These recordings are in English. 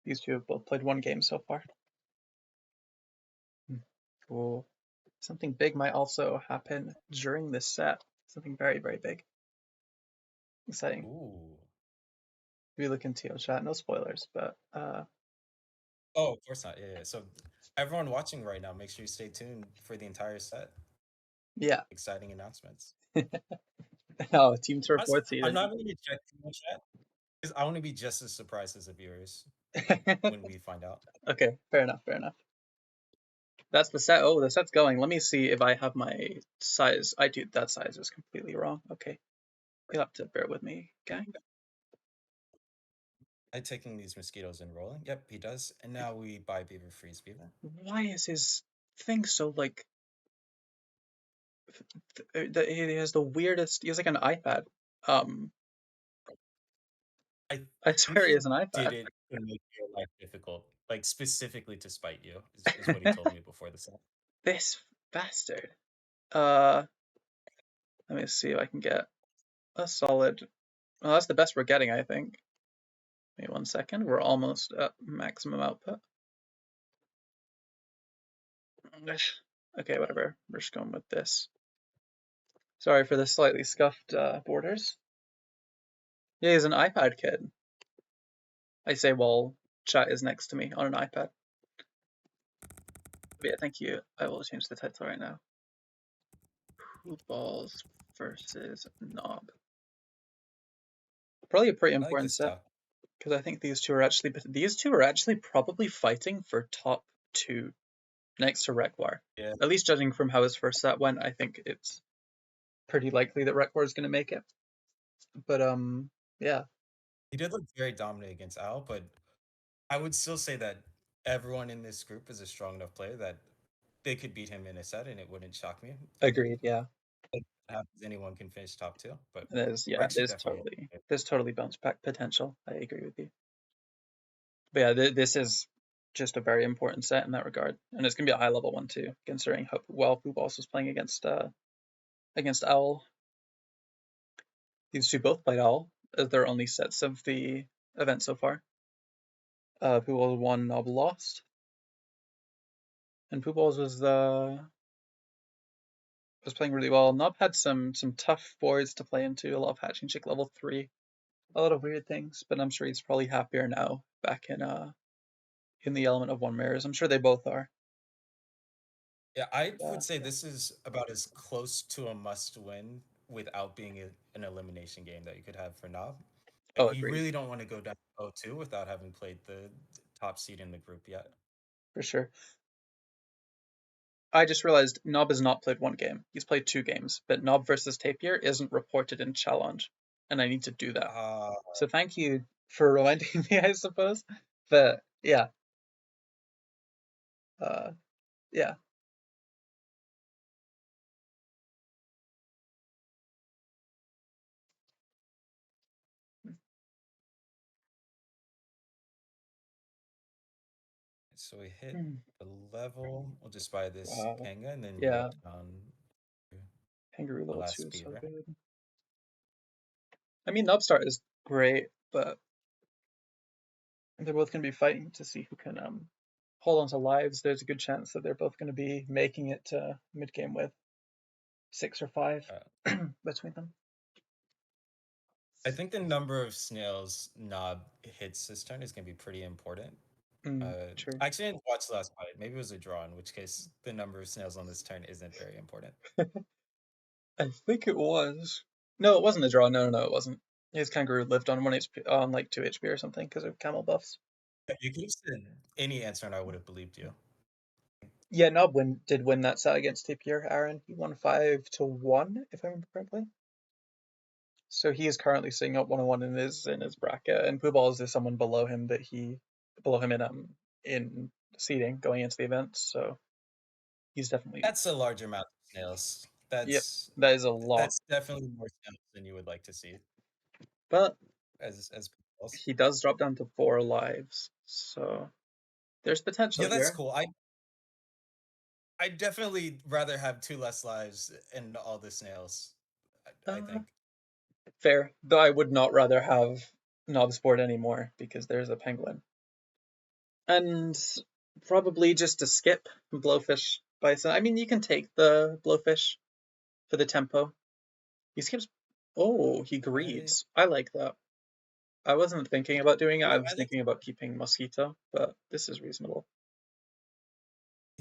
These two have both played one game so far. Cool. Something big might also happen during this set. Something very, very big. Exciting. Ooh. If you look into your chat, no spoilers, but Oh, of course not. Yeah. So everyone watching right now, make sure you stay tuned for the entire set. yeah. Exciting announcements. Oh, team turf Honestly, fourth I'm seeded. not going to check too much yet because I want to be just as surprised as the viewers when we find out. Okay, fair enough, fair enough. That's the set. Oh, the set's going. Let me see if I have my size. I do. That size is completely wrong. Okay. You'll have to bear with me, gang. I taking these mosquitoes and rolling. Yep, he does. And now we buy Beaver, freeze Beaver. Why is his thing so like? He has the weirdest. He has like an iPad. Um, I I think swear he he has an did iPad. it to make your life difficult, like specifically to spite you, is what he told me before the set. This bastard. Uh, Let me see if I can get a solid. Well, that's the best we're getting, I think. Wait 1 second. We're almost at maximum output. Okay, whatever. We're just going with this. Sorry for the slightly scuffed borders. Yeah, he's an iPad kid. I say while chat is next to me on an iPad. But yeah, thank you. I will change the title right now. Pooballz versus Knob. Probably a pretty I like important this set top. because I think these two are actually probably fighting for top two next to Rekwar. Yeah, At least judging from how his first set went, I think it's pretty likely that Rekwar is going to make it. But yeah, he did look very dominant against Al, but I would still say that everyone in this group is a strong enough player that they could beat him in a set, and it wouldn't shock me. agreed. Yeah, It happens, anyone can finish top two, but yeah, Rex would definitely. there's totally bounce back potential. I agree with you. But yeah, this is just a very important set in that regard, and it's gonna be a high level one too, considering how well Pooballz was playing against Owl. These two both played Owl as their only sets of the event so far. Pooballz won, Nob lost, and Pooballz was playing really well. Nob had some tough boards to play into, a lot of hatching chick level 3, a lot of weird things, but I'm sure he's probably happier now back in the element of one mirrors. I'm sure they both are. Yeah, I Yeah. would say this is about as close to a must win without being an elimination game that you could have for Knob. Oh, You agreed. really don't want to go down 0-2 without having played the top seed in the group yet. For sure. I just realized Nob has not played one game. He's played 2 games, but Nob versus Tapir isn't reported in challenge, and I need to do that. Uh, So thank you for reminding me, I suppose. But yeah, uh, yeah. so we hit Hmm. the level. We'll just buy this Wow. Panga and then drop Yeah, down Kangaroo the level last 2 is so Beaver. good. I mean, Nubstart is great, but they're both going to be fighting to see who can hold on to lives. There's a good chance that they're both going to be making it to mid game with 6 or 5 Uh, between them. I think the number of snails Knob hits this turn is going to be pretty important. True. I actually didn't watch the last fight. Maybe it was a draw, in which case the number of snails on this turn isn't very important. I think it was. No, it wasn't a draw. No, it wasn't. His kangaroo lived on 1 HP, on like 2 HP or something because of camel buffs. You could have said any answer and I would have believed you. Yeah, Nob did win that set against Tapir, Aaron. He won 5-1, if I remember correctly. So he is currently sitting up 1-1 in his bracket, and Pooballz is someone below him in seeding going into the event. So he's definitely, That's a large amount of snails. yep, that is a lot. That's definitely more snails than you would like to see But as people. he does drop down to 4 lives, so there's potential Yeah, that's here. cool. I definitely rather have 2 less lives and all the snails. I Uh, think. Fair, though I would not rather have Knobsport anymore because there's a penguin. And probably just to skip Blowfish Bison. I mean, you can take the Blowfish for the tempo. He skips. Oh, he I greeds. I like that. I wasn't thinking about doing it. I was I think thinking about keeping Mosquito, but this is reasonable.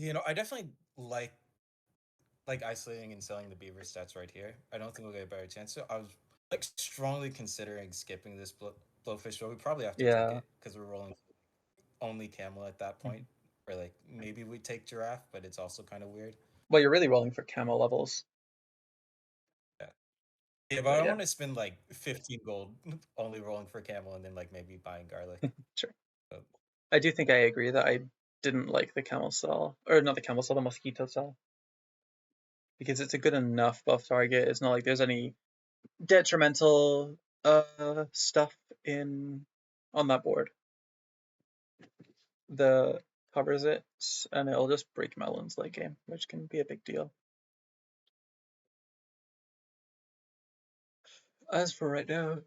I definitely like isolating and selling the beaver stats right here. I don't think we'll get a better chance. So I was like strongly considering skipping this blowfish, but we probably have to take Yeah. it because we're rolling only camel at that point. Mhm. Or like maybe we take giraffe, but it's also kind of weird. Well, you're really rolling for camo levels. Yeah, yeah, but I But don't yeah, want to spend like 15 gold only rolling for camel and then like maybe buying garlic. sure. But I do think I agree that I didn't like the camel cell, or not the camel cell, the mosquito cell, because it's a good enough buff target. It's not like there's any detrimental stuff in on that board. The covers it, and it'll just break melons late game, which can be a big deal. As for right now,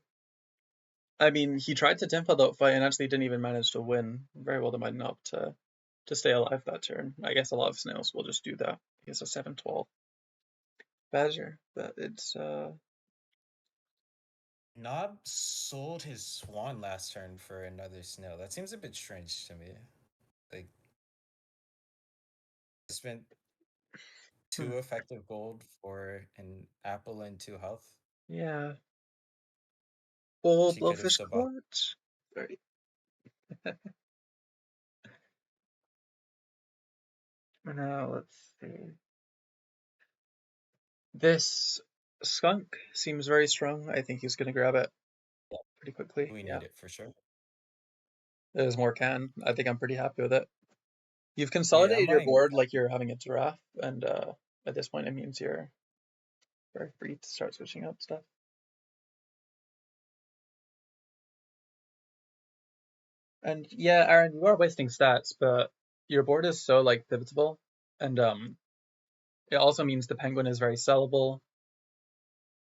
I mean, he tried to tempo that fight and actually didn't even manage to win. Very well divided up to stay alive that turn. I guess a lot of snails will just do that. He has a 7-12 Badger, but it's Nob sold his swan last turn for another snail. That seems a bit strange to me. Like spent hmm, 2 effective gold for an apple and 2 health. yeah. Full She could have blowfish still bought. court. Very. Now let's see. This skunk seems very strong. I think he's gonna grab it Yeah, pretty quickly. we Yeah, need it for sure. there's more can. I think I'm pretty happy with it. You've Yeah, I'm consolidated your buying. board like you're having a giraffe, and at this point it means you're very free to start switching up stuff. And yeah, Aaron, you are wasting stats, but your board is so like pivotable, and it also means the penguin is very sellable.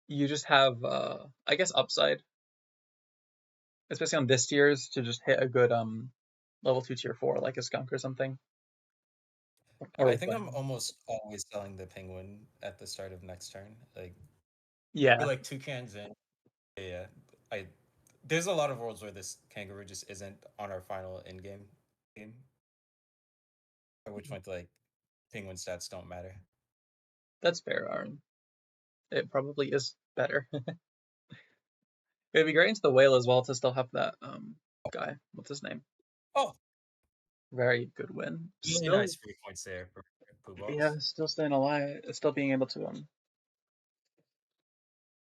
You just have I guess upside, especially on this tiers, to just hit a good level 2 tier 4 like a skunk or something, or I a think I'm flame. almost always selling the penguin at the start of next turn. Like we're Yeah. like 2 cans in. Yeah, I. There's a lot of worlds where this kangaroo just isn't on our final in game. At which point, like penguin stats don't matter. That's fair, Aaron. It probably is better. It'd be great into the whale as well to still have that guy. What's his name? Oh, Very good win. really Still, nice 3 points there for yeah, Pooballz. still staying alive. Still being able to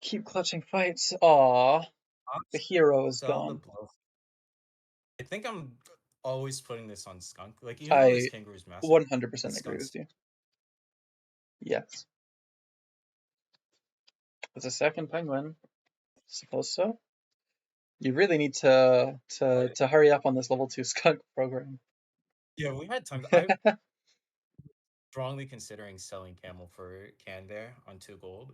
keep clutching fights. Aw, the hero is Sell the gone. blow. I think I'm always putting this on skunk. Like even though this I kangaroo's massive, the 100% agree with skunk's. you. Yes, it's a second penguin. Suppose so. You really need to hurry up on this level 2 skunk program. Yeah, we had times. I'm strongly considering selling camel for can there on 2 gold.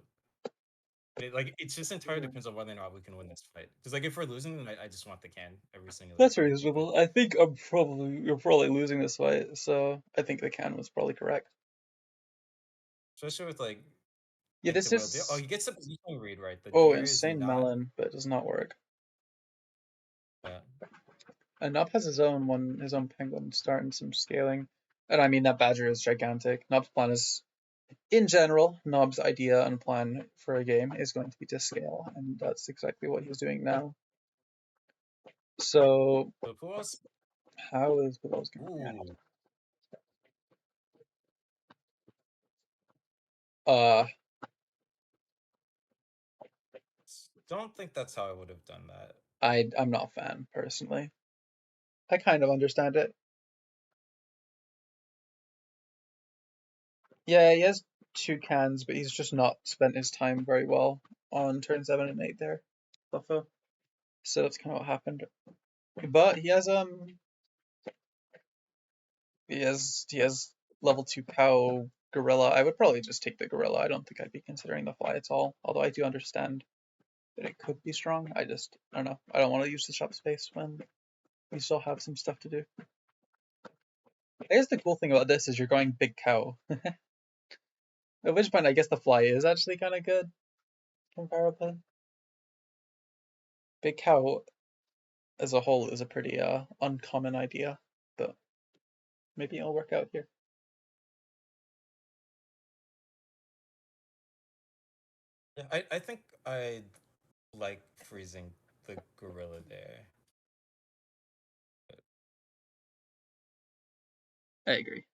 It's just entirely Yeah. depends on whether or not we can win this fight. Because like if we're losing, then I just want the can every single That's time. But reasonable. I think you're probably losing this fight, so I think the can was probably correct. especially with Yeah, the this whale deer. Oh, is he gets the positioning read right. The oh deer is insane not. melon, but it does not work. Yeah. And Nob has his own penguin starting some scaling. And I mean that badger is gigantic. Nob's plan is in general, Nob's idea and plan for a game is going to be to scale, and that's exactly what he's doing now. So So who else? how is Pooballz gonna react? Ooh, Uh don't think that's how I would have done that. I'm not a fan personally. I kind of understand it. Yeah, he has 2 cans, but he's just not spent his time very well on turn 7 and 8 there. Buffo. So that's kind of what happened. But he has level 2 cow gorilla. I would probably just take the gorilla. I don't think I'd be considering the fly at all. Although I do understand that it could be strong. I don't know. I don't want to use the shop space when we still have some stuff to do. I guess the cool thing about this is you're going big cow. At which point, I guess the fly is actually kind of good from Parapet. Big cow as a whole is a pretty uncommon idea, but maybe it'll work out here. Yeah, I think I like freezing the gorilla there. I agree.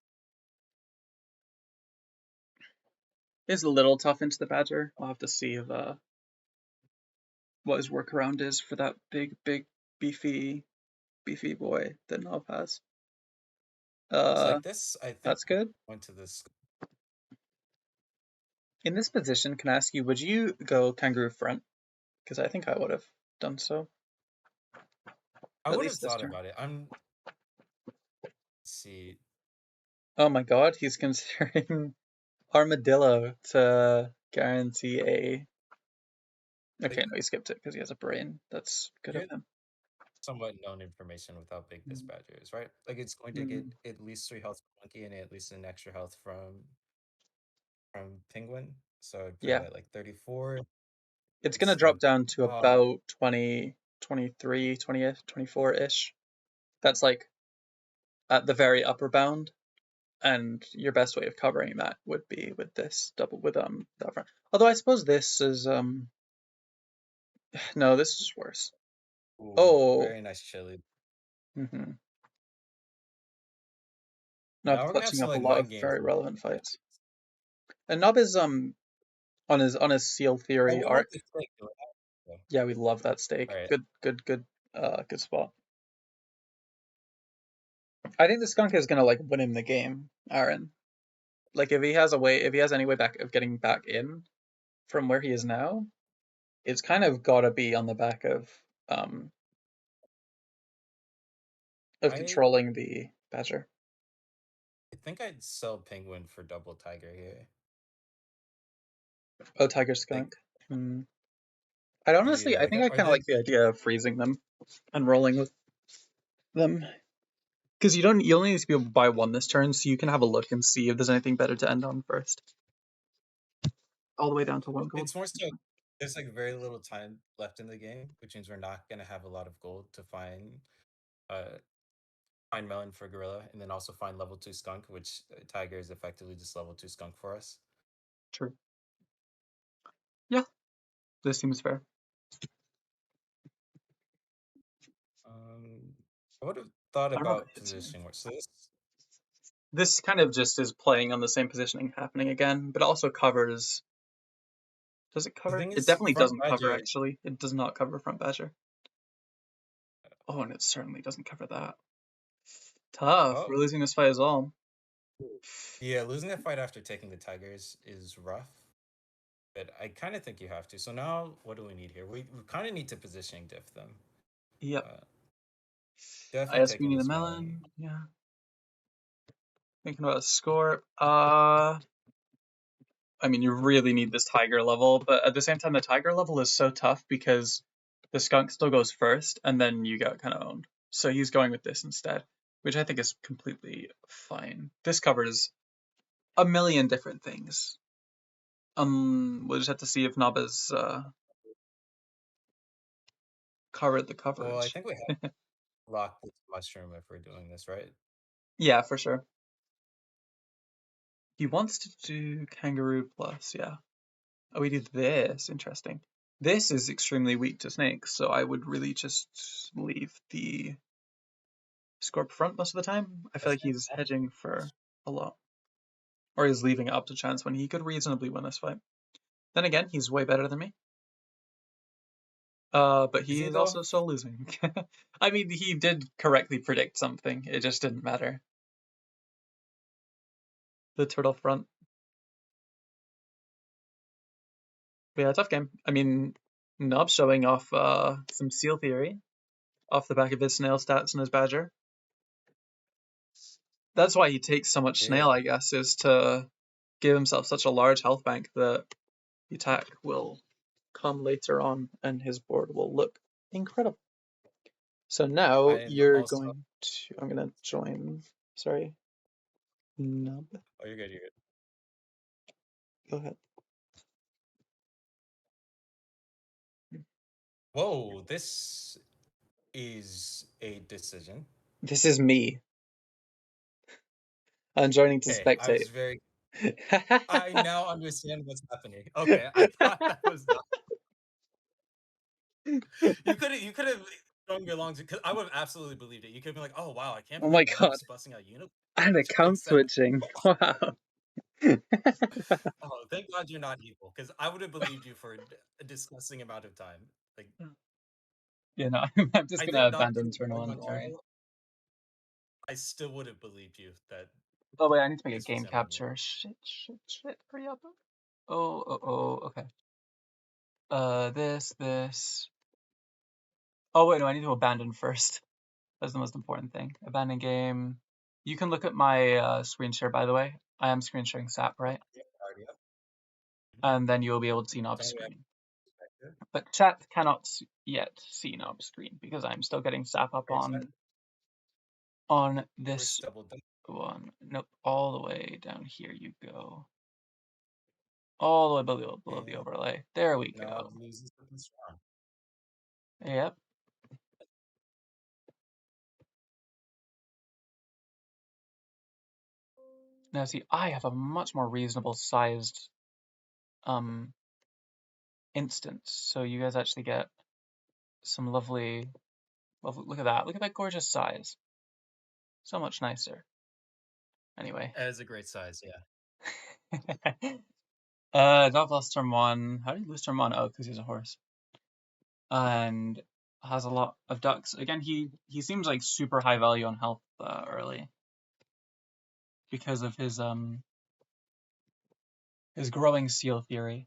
It's a little tough into the Badger. I'll have to see if what his workaround is for that big beefy boy that Nob has. It's Uh, like this, I think that's good. went to this. In this position, can I ask you, would you go kangaroo front? Because I think I would have done so, I at would have least this thought turn. about it. Let's see. Oh my god, he's considering Armadillo to guarantee a. Okay, Like no, he skipped it because he has a brain. That's good of here's him. somewhat known information with how big this Mm. badger is, right? Like it's going to get Mm, at least 3 health from monkey and at least an extra health from penguin. So I'd put it yeah, at like 34. it's It's gonna drop like down to uh about 20, 23, 20, 24-ish. That's like at the very upper bound, and your best way of covering that would be with this double with that front. Although I suppose this is no, this is worse. ooh, Oh, very nice chili. mm-hmm. Nob Now we're gonna have clutching some up a like lot mind of games. very relevant fights. And Nob is on his Seal Oh, Theory we want arc. the steak. Do it. Yeah, we love that All stake. right. Good spot. I think the skunk is gonna like win him the game, Aaron. Like if he has any way back of getting back in from where he is now, it's kind of gotta be on the back um of I controlling the Badger. I think I'd sell penguin for double tiger here. Oh, Tiger Like Skunk. I'd honestly, yeah, I like think I are kind of they like the idea of freezing them and rolling with them because you only need to be able to buy one this turn, so you can have a look and see if there's anything better to end on first. All the way down to one gold. it's more so there's like very little time left in the game, which means we're not gonna have a lot of gold to uh find melon for gorilla and then also find level 2 skunk, which tiger is effectively just level 2 skunk for us. True. Yeah, this seems fair. I would have thought I don't know if it about hits here. positioning more. So This kind of just is playing on the same positioning happening again, but also covers. Does it the cover? thing It is definitely front doesn't cover, badger. actually. It does not cover front Badger. Oh, and it certainly doesn't cover that. Tough. Oh We're losing this fight as well. yeah, losing a fight after taking the tigers is rough, but I kind of think you have to. So now what do we need here? We kind of need to positioning diff them. Yep. Uh, I definitely guess we taking need a this melon. melon. Yeah. Thinking about a score. I mean, you really need this tiger level, but at the same time, the tiger level is so tough because the skunk still goes first, and then you got kind of owned. So he's going with this instead, which I think is completely fine. This covers a million different things. We'll just have to see if Naba's covered the Well, I coverage. think we have locked this mushroom if we're doing this right. Yeah, for sure. He wants to do kangaroo plus, yeah. Oh, we do this. Interesting. This is extremely weak to snakes, so I would really just leave the Scorp front most of the time. I feel That's like he's hedging for a lot. Or he's leaving it up to chance when he could reasonably win this fight. Then again, he's way better than me. But is he he is though? also so losing. I mean, he did correctly predict something. It just didn't matter. The turtle front. But yeah, tough game. I mean, Nob showing off some seal theory off the back of his snail stats and his badger. That's why he takes so much Yeah. snail, I guess, is to give himself such a large health bank that the attack will come later on and his board will look incredible. So now I you're also going to, I'm going to join, sorry. Nub. Oh, you're good. You're good. Go ahead. Whoa, this is a decision. This is me. I'm joining to Okay, I spectate. was very. I now understand what's happening. Okay, I thought that was not. You could have strung me along because I would have absolutely believed it. You could have been like, "Oh wow, I can't Oh my believe Nub god. is busting out Unit And account except." switching. Wow. Oh, thank God you're not evil, because I would have believed you for a disgusting amount of time. Like, Yeah, no, I'm just I gonna think Nub abandon could turn win one, on don't worry. turtle. I still would have believed you that Oh wait, I need to make a this was game gonna win. capture. Shit, hurry up. Okay. This. Oh wait, no, I need to abandon first. That's the most important thing. Abandon game. You can look at my screen share, by the way. I am screen sharing SAP, Oh, right? yeah, already up. And then you'll be able to see Nob's Tell me we have screen. perspective. But chat cannot yet see Nob's screen because I'm still getting SAP up Great set. on First this double dunk. one. Nope, all the way down here you go. All the way below the And overlay. There we Nub go. loses to this round. Yep. Now see, I have a much more reasonable sized um instance, so you guys actually get some lovely look at that. Look at that gorgeous size. So much nicer. Anyway. That is a great size, yeah. Dog lost turn one. How did he lose turn one? Oh, because he's a horse. And has a lot of ducks. Again, he seems like super high value on health early because of his growing seal theory.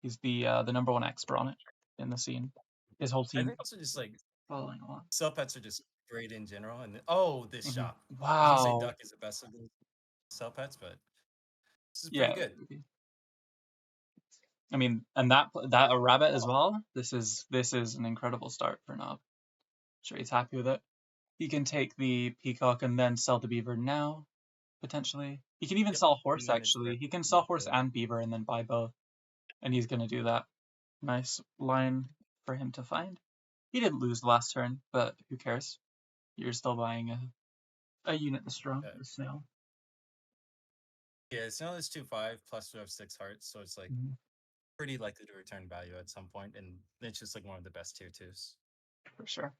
He's the number one expert on it in the scene. His whole I team think also just like following along. cell pets are just great in general. And oh, this Hmm. shot. I was gonna say Wow. duck is the best of the cell pets, but this is pretty Yeah. good. I mean, and that a rabbit as well. This is an incredible start for Nob. Sure he's happy with it. He can take the peacock and then sell the beaver now, potentially. He can even Yep. sell horse, And then it's actually. very He can sell horse easy. and beaver and then buy both. And he's going to do that. Nice line for him to find. He didn't lose the last turn, but who cares? You're still buying a unit the strong, the snail. Yeah, it's now this 2/5 plus we have 6 hearts, so it's like Mm-hmm. pretty likely to return value at some point, and it's just like one of the best tier twos. For sure.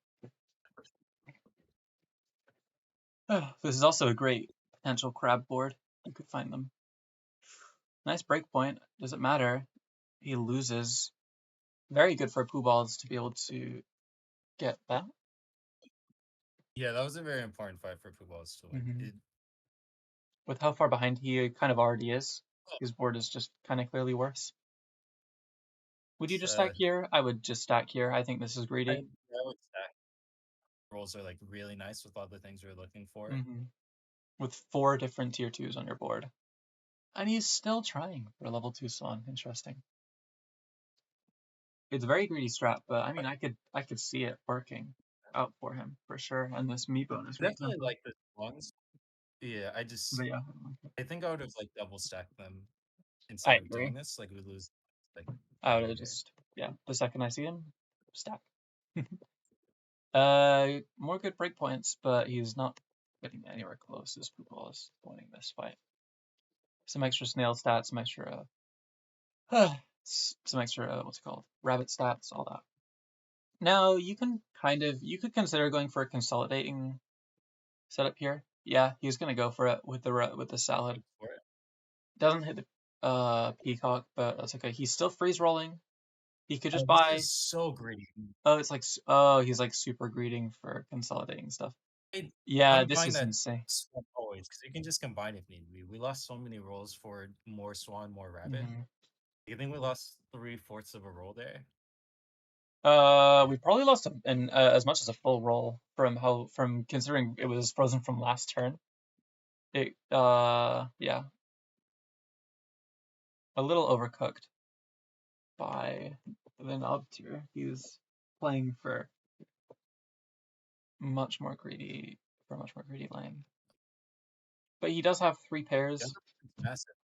Oh, this is also a great potential crab board. You could find them. Nice breakpoint. Does it matter? He loses. Very good for Pooballz to be able to get that. Yeah, that was a very important fight for Pooballz to win. Mm-hmm. With how far behind he kind of already is, his board is just kind of clearly worse. Would you just stack here? I would just stack here. I think this is greedy. I would stack rolls are like really nice with all the things we're looking for. Mm-hmm. With 4 different tier 2s on your board. And he's still trying for a level 2 Swan. Interesting. It's a very greedy strat, but I mean, I could see it working out for him for sure. And this meat bonus, for Definitely example. like the ones. Yeah, But yeah, I think I would have like double stacked them I instead of agree. doing this. Like we lose like I would value have here. just, yeah, the second I see him, stack. More good breakpoints, but he's not getting anywhere close as Pooballz winning this fight. Some extra snail stats, some extra, what's it called? Rabbit stats, all that. Now you could consider going for a consolidating setup here. Yeah, he's gonna go for it with the salad. For it. Doesn't hit the peacock, but that's okay. He's still freeze rolling. He could just Oh, this buy. is so greedy. Oh, it's like oh, he's like super greeting for consolidating stuff. Yeah, I'm this buying is that insane. Swan always because you can just combine if need be. We lost so many rolls for more Swan, more Rabbit. Hmm. You think we lost 3/4 of a roll there? We probably lost as much as a full roll from considering it was frozen from last turn. Yeah, a little overcooked by the knob tier. He's playing for much more greedy lane. But he does have 3 pairs, Yeah, massive.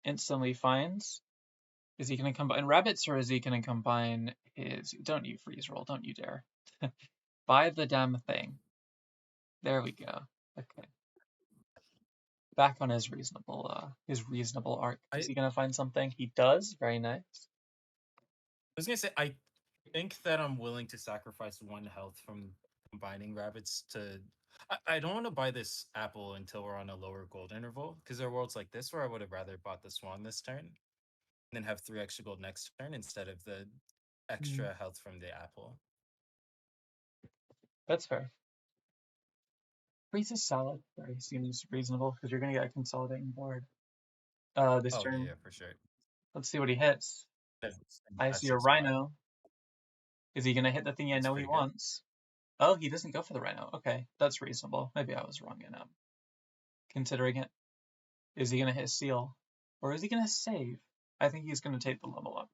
instantly finds. Is he going to combine rabbits or is he going to combine his... Don't you freeze roll, don't you dare. Buy the damn thing. There we go. Okay. Back on his reasonable arc. I Is he going to find something? He does. Very nice. was gonna say I think that I'm willing to sacrifice 1 health from combining rabbits to. I don't want to buy this apple until we're on a lower gold interval because there are worlds like this where I would have rather bought the swan this turn and then have 3 extra gold next turn instead of the extra health from the apple. That's fair. Freeze's salad very seems reasonable because you're going to get a consolidating board this Oh turn. yeah, for sure. Let's see what he hits. I see a Massive spot. rhino. Is he going to hit the thing I That's know he pretty good. wants? Oh, he doesn't go for the rhino. Okay, that's reasonable. Maybe I was wrong in considering it. Is he going to hit seal? Or is he going to save? I think he's going to take the level up.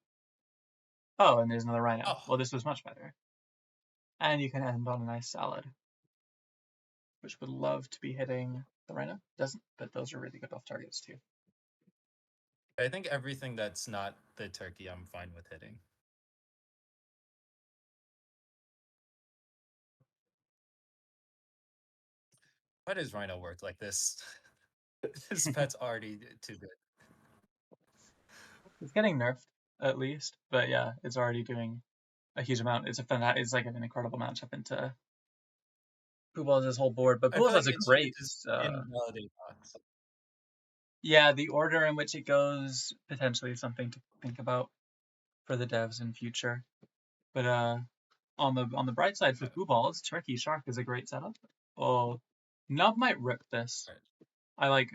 Oh, and there's another rhino. Oh, Well, this was much better. And you can end on a nice salad, which would love to be hitting the rhino. Doesn't, but those are really good off targets too. I think everything that's not the turkey, I'm fine with hitting. Why does rhino work like this? This pet's already too good. It's getting nerfed at least, but yeah, it's already doing a huge amount. It's like an incredible matchup into Pooballz' whole board. But I feel Pooballz has like a it should great just invalidate bots. yeah, the order in which it goes potentially something to think about for the devs in future. But on the bright side for Pooballz, Turkey Shark is a great setup. Oh, Nub might rip this. Right. I like.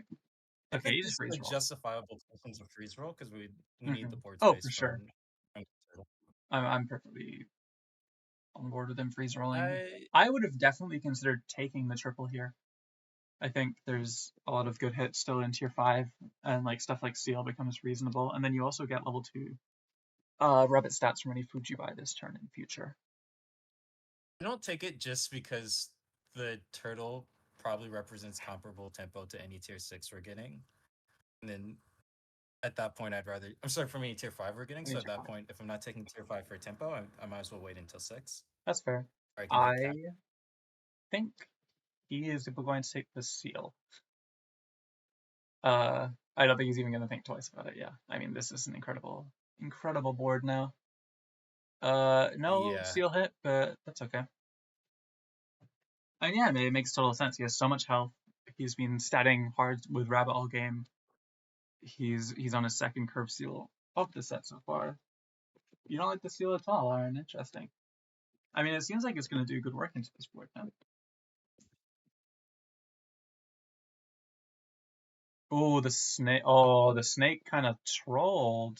I Okay, think he this just is freeze a rolls. justifiable questions of freeze roll because we need the board Oh, space for sure. from turtle. I'm perfectly on board with him freeze rolling. I I would have definitely considered taking the triple here. I think there's a lot of good hits still in tier 5, and like stuff like Seal becomes reasonable. And then you also get level 2 rabbit stats from any food you buy this turn in future. don't take it just because the turtle probably represents comparable tempo to any tier 6 we're getting. And then at that point, I'd rather. I'm sorry, from any tier 5 we're getting. So at that point, if I'm not taking tier 5 for tempo, I might as well wait until 6. That's fair. Or I can hit cap. I think he is going to take the Seal. I don't think he's even going to think twice about it. Yeah, I mean, this is an incredible board now. No Yeah. Seal hit, but that's okay. And yeah, it makes total sense. He has so much health. He's been statting hard with Rabbit all game. He's on his second curve Seal of the set so far. You don't like the Seal at all, Aaron? Interesting. I mean, it seems like it's going to do good work into this board now. Oh, the snake. Oh, the snake kind of trolled.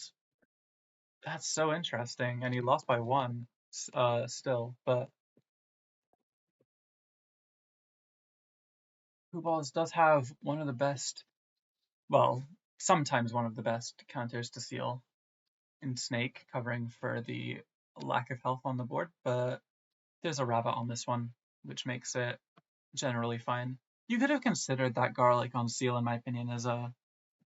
That's so interesting. And he lost by 1 still, but Pooballz does have one of the best, well, sometimes one of the best counters to Seal in Snake, covering for the lack of health on the board, but there's a rabbit on this one, which makes it generally fine. You could have considered that garlic on Seal, in my opinion, as a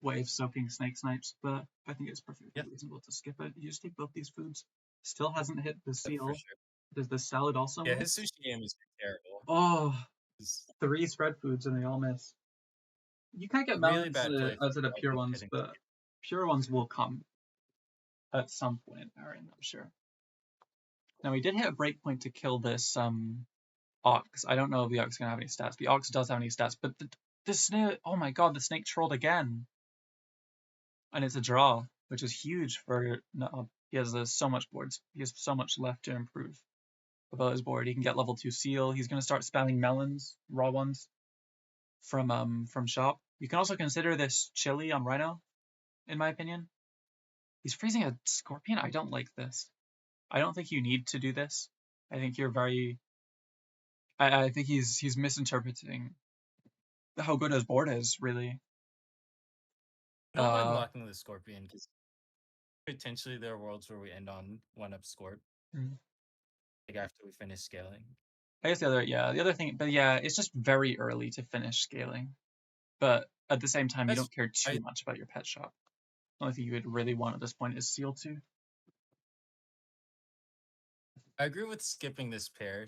way of soaking Snake Snipes, but I think it's perfectly reasonable to skip it. You just take both these foods. Still hasn't hit the Seal. For sure. Does the salad also Yeah, miss? his sushi game is terrible. Oh, 3 spread foods and they all miss. You can't get Really melons bad play. out of the pure ones, but pure ones will come at some point, Aaron, I'm sure. Now, we did hit a breakpoint to kill this Ox. I don't know if the Ox is going to have any stats. The Ox does have any stats, but the snake, oh my god, the snake trolled again. And it's a draw, which is huge for Nub. He has so much boards. He has so much left to improve about his board. He can get level 2 Seal. He's going to start spamming melons, raw ones, from shop. You can also consider this chili on Rhino, in my opinion. He's freezing a Scorpion. I don't like this. I don't think you need to do this. I think you're very... I think he's misinterpreting how good his board is, really. I don't mind locking the Scorpion because potentially there are worlds where we end on 1-up Scorp. Like after we finish scaling. I guess the other thing, but yeah, it's just very early to finish scaling. but at the same time, you That's don't care too I much about your pet shop. The only thing you would really want at this point is Seal 2. I agree with skipping this pair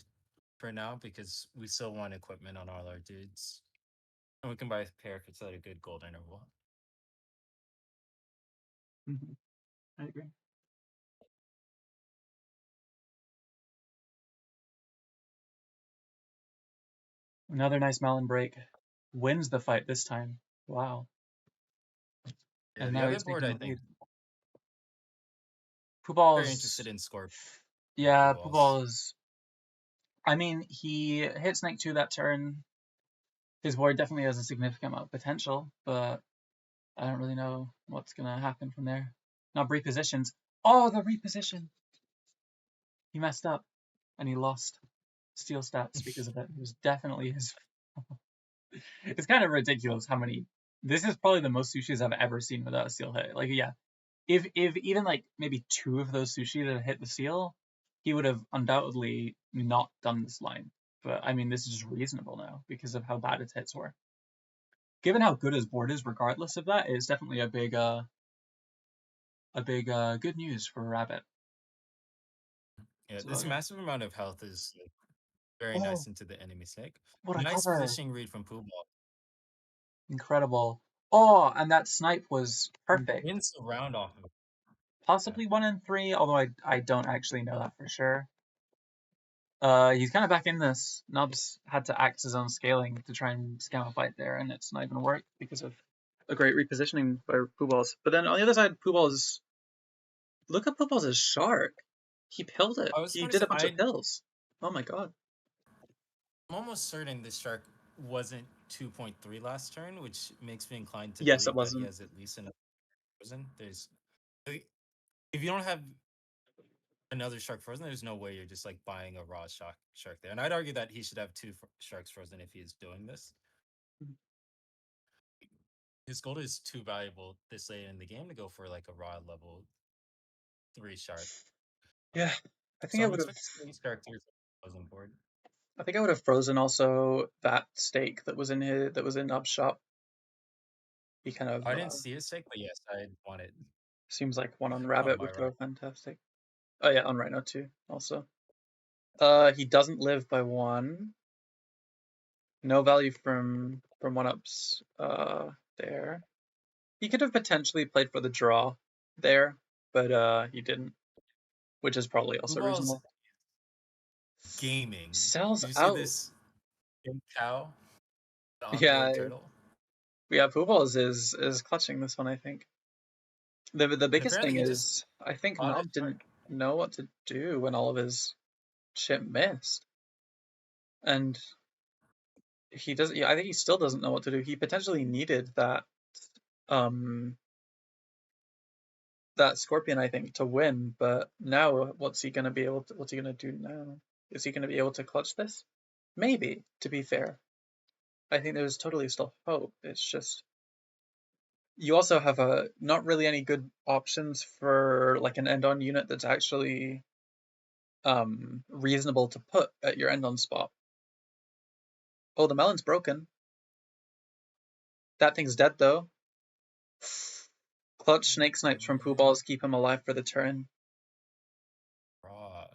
for now because we still want equipment on all our dudes. And we can buy a pair if it's at a good gold interval. I agree. Another nice Melon break. Wins the fight this time. Wow. Yeah, And the now other he's board taking I the think lead. very interested Pooballz. in Scorp or Yeah, Pooballz. Pooballz. I mean, he hit Snake 2 that turn. His board definitely has a significant amount of potential, but I don't really know what's going to happen from there. Now repositions. Oh, the reposition! He messed up, and he lost steal stats because of it. It was definitely his. It's kind of ridiculous how many. This is probably the most sushis I've ever seen without a seal hit. Like, yeah, if even like maybe 2 of those sushi that hit the seal, he would have undoubtedly not done this line. But I mean, this is reasonable now because of how bad its hits were. Given how good his board is, regardless of that, it's definitely a big good news for Rabbit. Yeah, So this yeah. massive amount of health is like, very Oh, nice into the enemy snake. what a Nice cover! positioning read from Pooballz. Incredible. Oh, and that snipe was He perfect. wins the round off of it. Yeah. Possibly 1 in 3, although I don't actually know that for sure. He's kind of back in this. Nubs had to act his own scaling to try and scam a fight there, and it's not even worked because of a great repositioning by Pooballz. But then on the other side, Pooballz, look at Pooballz' shark. He pilled it. I was He going to did say a bunch of pills. Oh my god. I'm almost certain this shark wasn't 2.3 last turn, which makes me inclined to Yes, it believe that he wasn't. has at least another frozen. There's if you don't have another shark frozen, there's no way you're just like buying a raw shark there. And I'd argue that he should have two sharks frozen if he is doing this. His gold is too valuable this late in the game to go for like a raw level 3 shark. Yeah, I think So I I'm would have. expecting these characters frozen board. I think I would have frozen also that steak that was in Nub's shop. He kind of I didn't see his stake, but yes, I'd want it seems like one on on Rabbit my would run. go fantastic. Oh yeah, on Rhino too, also. He doesn't live by 1. No value from 1-ups there. He could have potentially played for the draw there, but he didn't, which is probably also Pooballz reasonable. gaming. Sells Do you see out. this big cow? The Yeah, onboard turtle? yeah. Pooballz is clutching this one. I think the And biggest apparently thing he just is I think bought a Nob shark. didn't know what to do when all of his shit missed, and he does. Yeah, I think he still doesn't know what to do. He potentially needed um that Scorpion, I think, to win, but now what's he gonna be able to? What's he gonna do now? Is he gonna be able to clutch this? Maybe. To be fair, I think there's totally still hope. It's just you also have a not really any good options for like an end-on unit that's actually reasonable to put at your end-on spot. Oh, the melon's broken. That thing's dead though. Clutch snake snipes from Pooballz keep him alive for the turn. Raw.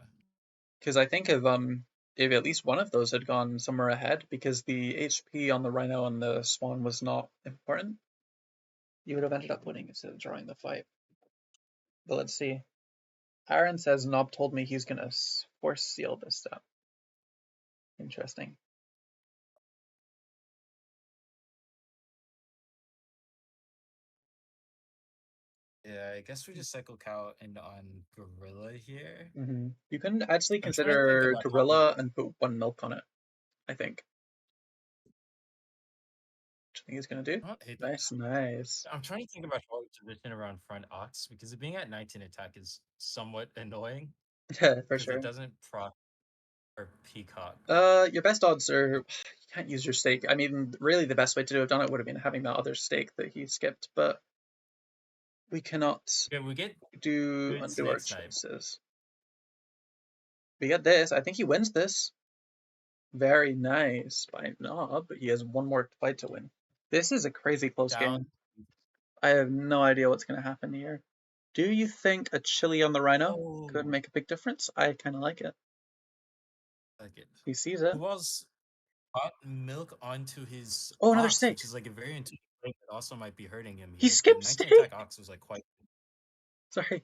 Because I think if at least one of those had gone somewhere ahead, because the HP on the Rhino and the Swan was not important, you would have ended up winning instead of drawing the fight. But let's see. Aaron says Nob told me he's gonna force seal this step. Interesting. Yeah, I guess we just cycle cow and on gorilla here. You can actually I'm trying to think consider about how we Gorilla and put 1 milk on it, I think. Which I think he's gonna do. I don't hate that. Nice, nice. I'm trying to think about how we position around front ox because it being at 19 attack is somewhat annoying Yeah, for because it sure. doesn't proc or peacock. Your best odds are you can't use your stake. I mean, really, the best way to have done it would have been having that other stake that he skipped, but we cannot Yeah, we get good undo our snake snipe. choices. We get this. I think he wins this. Very nice by Nob, but he has 1 more fight to win. This is a crazy close Down. game. I have no idea what's going to happen here. Do you think a chili on the rhino could Oh, make a big difference? I kind of like it. like it. He sees it. Pooballz got milk onto his Oh, another ox, snake. which is like a very intuitive thing that also might be hurting him He here. The skipped 19 attack snake. ox was like quite. Sorry.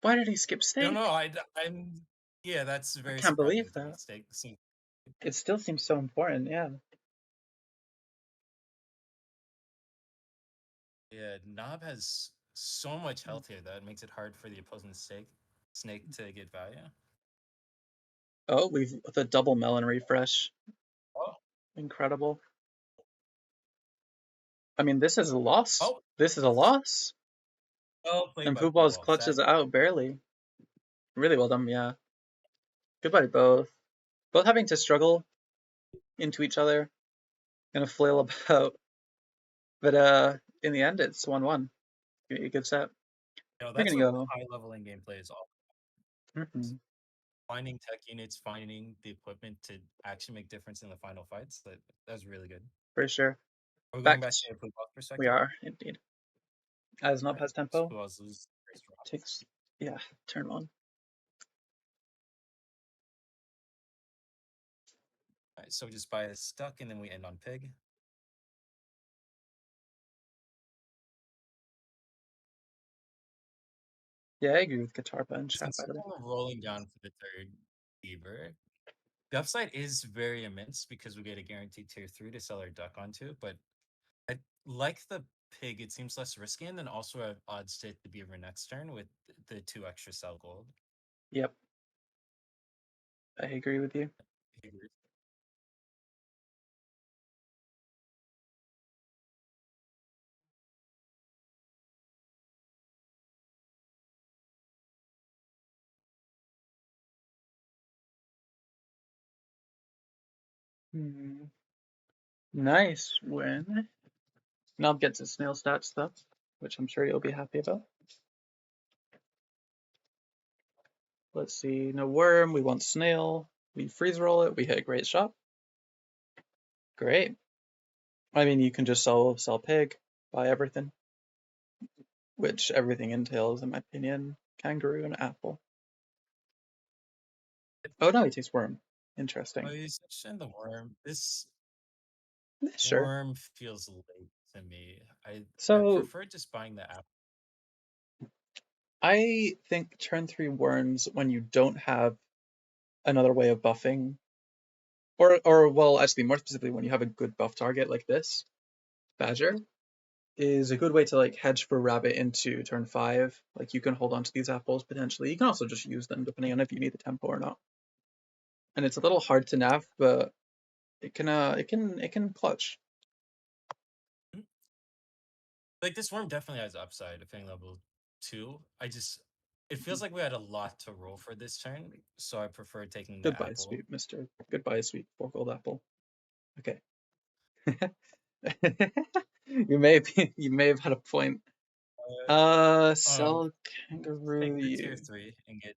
Why did he skip I don't snake? know. I'm. Yeah, that's I very can't surprising believe to me. that. Steak. It still seems so important. Yeah. Yeah, Knob has so much health here that it makes it hard for the opposing snake to get value. Oh, we've the double melon refresh. Oh, Incredible. I mean, this is a loss. oh, This is a loss. well played And by Pooballz Pooballz. clutches That it out barely. Really well done, yeah. Goodbye to both. Both having to struggle into each other, gonna flail about. But in the end, it's 1-1. A good set. We're that's gonna what go. high level in gameplay is all about. Hmm. Finding tech units, finding the equipment to actually make difference in the final fights. That's really good. For sure. Are we going Back back to, to a Pooballz we perspective? are indeed. As All not right, has tempo. Pooballz loses first round. Takes, yeah, turn one. All right, so we just buy a stuck and then we end on pig. Yeah, I agree with guitar punch. Half Since out of it. we're rolling down for the third beaver, the upside is very immense because we get a guaranteed tier 3 to sell our duck onto, but I like the pig. It seems less risky, and then also have odds to hit the beaver next turn with the 2 extra sell gold. Yep, I agree with you. Hmm. Nice win. Nob gets his snail stats though, which I'm sure you'll be happy about. Let's see, no worm, we want snail. We freeze roll it, we hit a great shot. Great. I mean, you can just sell pig, buy everything, which everything entails, in my opinion. Kangaroo and apple. Oh no, he takes worm. Oh, Interesting. you mentioned the worm. This Sure. worm feels late to me. I So prefer just buying the apple. I think turn 3 worms when you don't have another way of buffing, or well, actually more specifically when you have a good buff target like this, Badger, is a good way to like hedge for rabbit into turn 5. Like you can hold on to these apples potentially. You can also just use them depending on if you need the tempo or not. And it's a little hard to nav, but it can clutch. Like this worm definitely has upside if hitting level 2. It feels like we had a lot to roll for this turn, so I prefer taking the Goodbye, apple. sweet mister. Goodbye, sweet 4 gold apple. Okay. you may have had a point. Sell Take kangaroo the tier you. 3 and get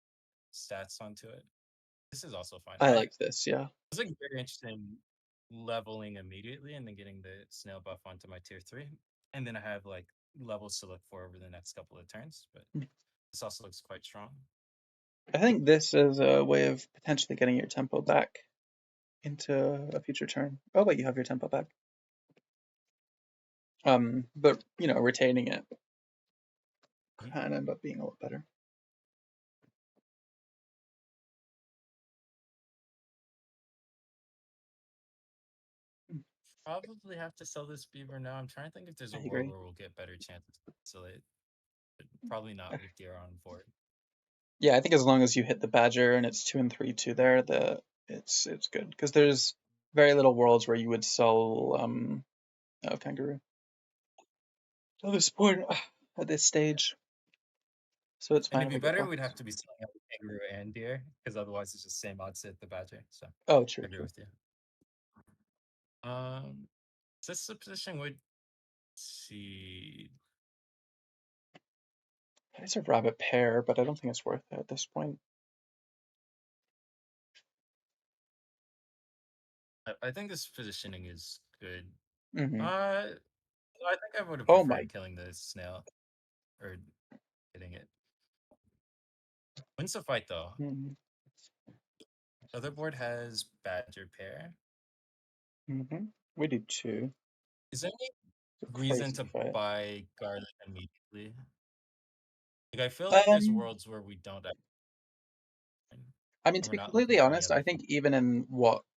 stats onto it. This is also fine. I I like this, yeah. was like very interested in leveling immediately and then getting the snail buff onto my tier 3. And then I have like levels to look for over the next couple of turns, but this also looks quite strong. I think this is a way of potentially getting your tempo back into a future turn. Oh wait, you have your tempo back. But retaining it can end up being a lot better. Probably have to sell this beaver now. I'm trying to think if there's I a world agree. where we'll get better chances to sell it. But probably not with deer on board. Yeah, I think as long as you hit the badger and it's 2 and 3-2 there, it's good because there's very little worlds where you would sell kangaroo at this point at this stage, so it's And fine to if be we get better, we'd have blocked. to be selling out the kangaroo and deer, because otherwise it's just the same odds to hit the badger. So Oh, I true, agree true. with you. Is this the position would see? It's a rabbit pair, but I don't think it's worth it at this point. I think this positioning is good. Mm-hmm. I think I would have Oh my. preferred killing the snail or hitting it. Wins the fight though. Mm-hmm. Other board has badger pair. Mm-hmm. We do two. Is there any It's a reason crazy to fight. buy garlic immediately? Like I feel like there's Um, worlds where we don't have and I mean, to we're be not looking completely for any honest, other I food. think even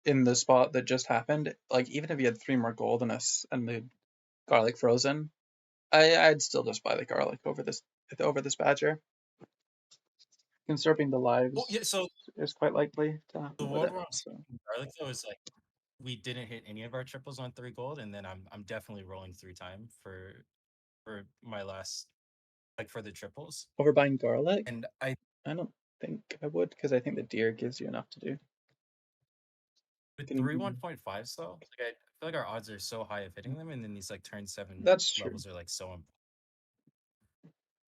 in the spot that just happened, like even if you had three more gold and the garlic frozen, I'd still just buy the garlic over this badger. Conserving the Well, lives yeah, so is quite likely to the happen with world it. where I'm So seeing garlic though is like we didn't hit any of our triples on 3 gold, and then I'm definitely rolling through time for my last like for the triples. over buying garlic, And I I don't think I would because I think the deer gives you enough to do. with Can three you, 1.5 though, like I feel like our odds are so high of hitting them, and then these like turn 7 that's true. levels are like so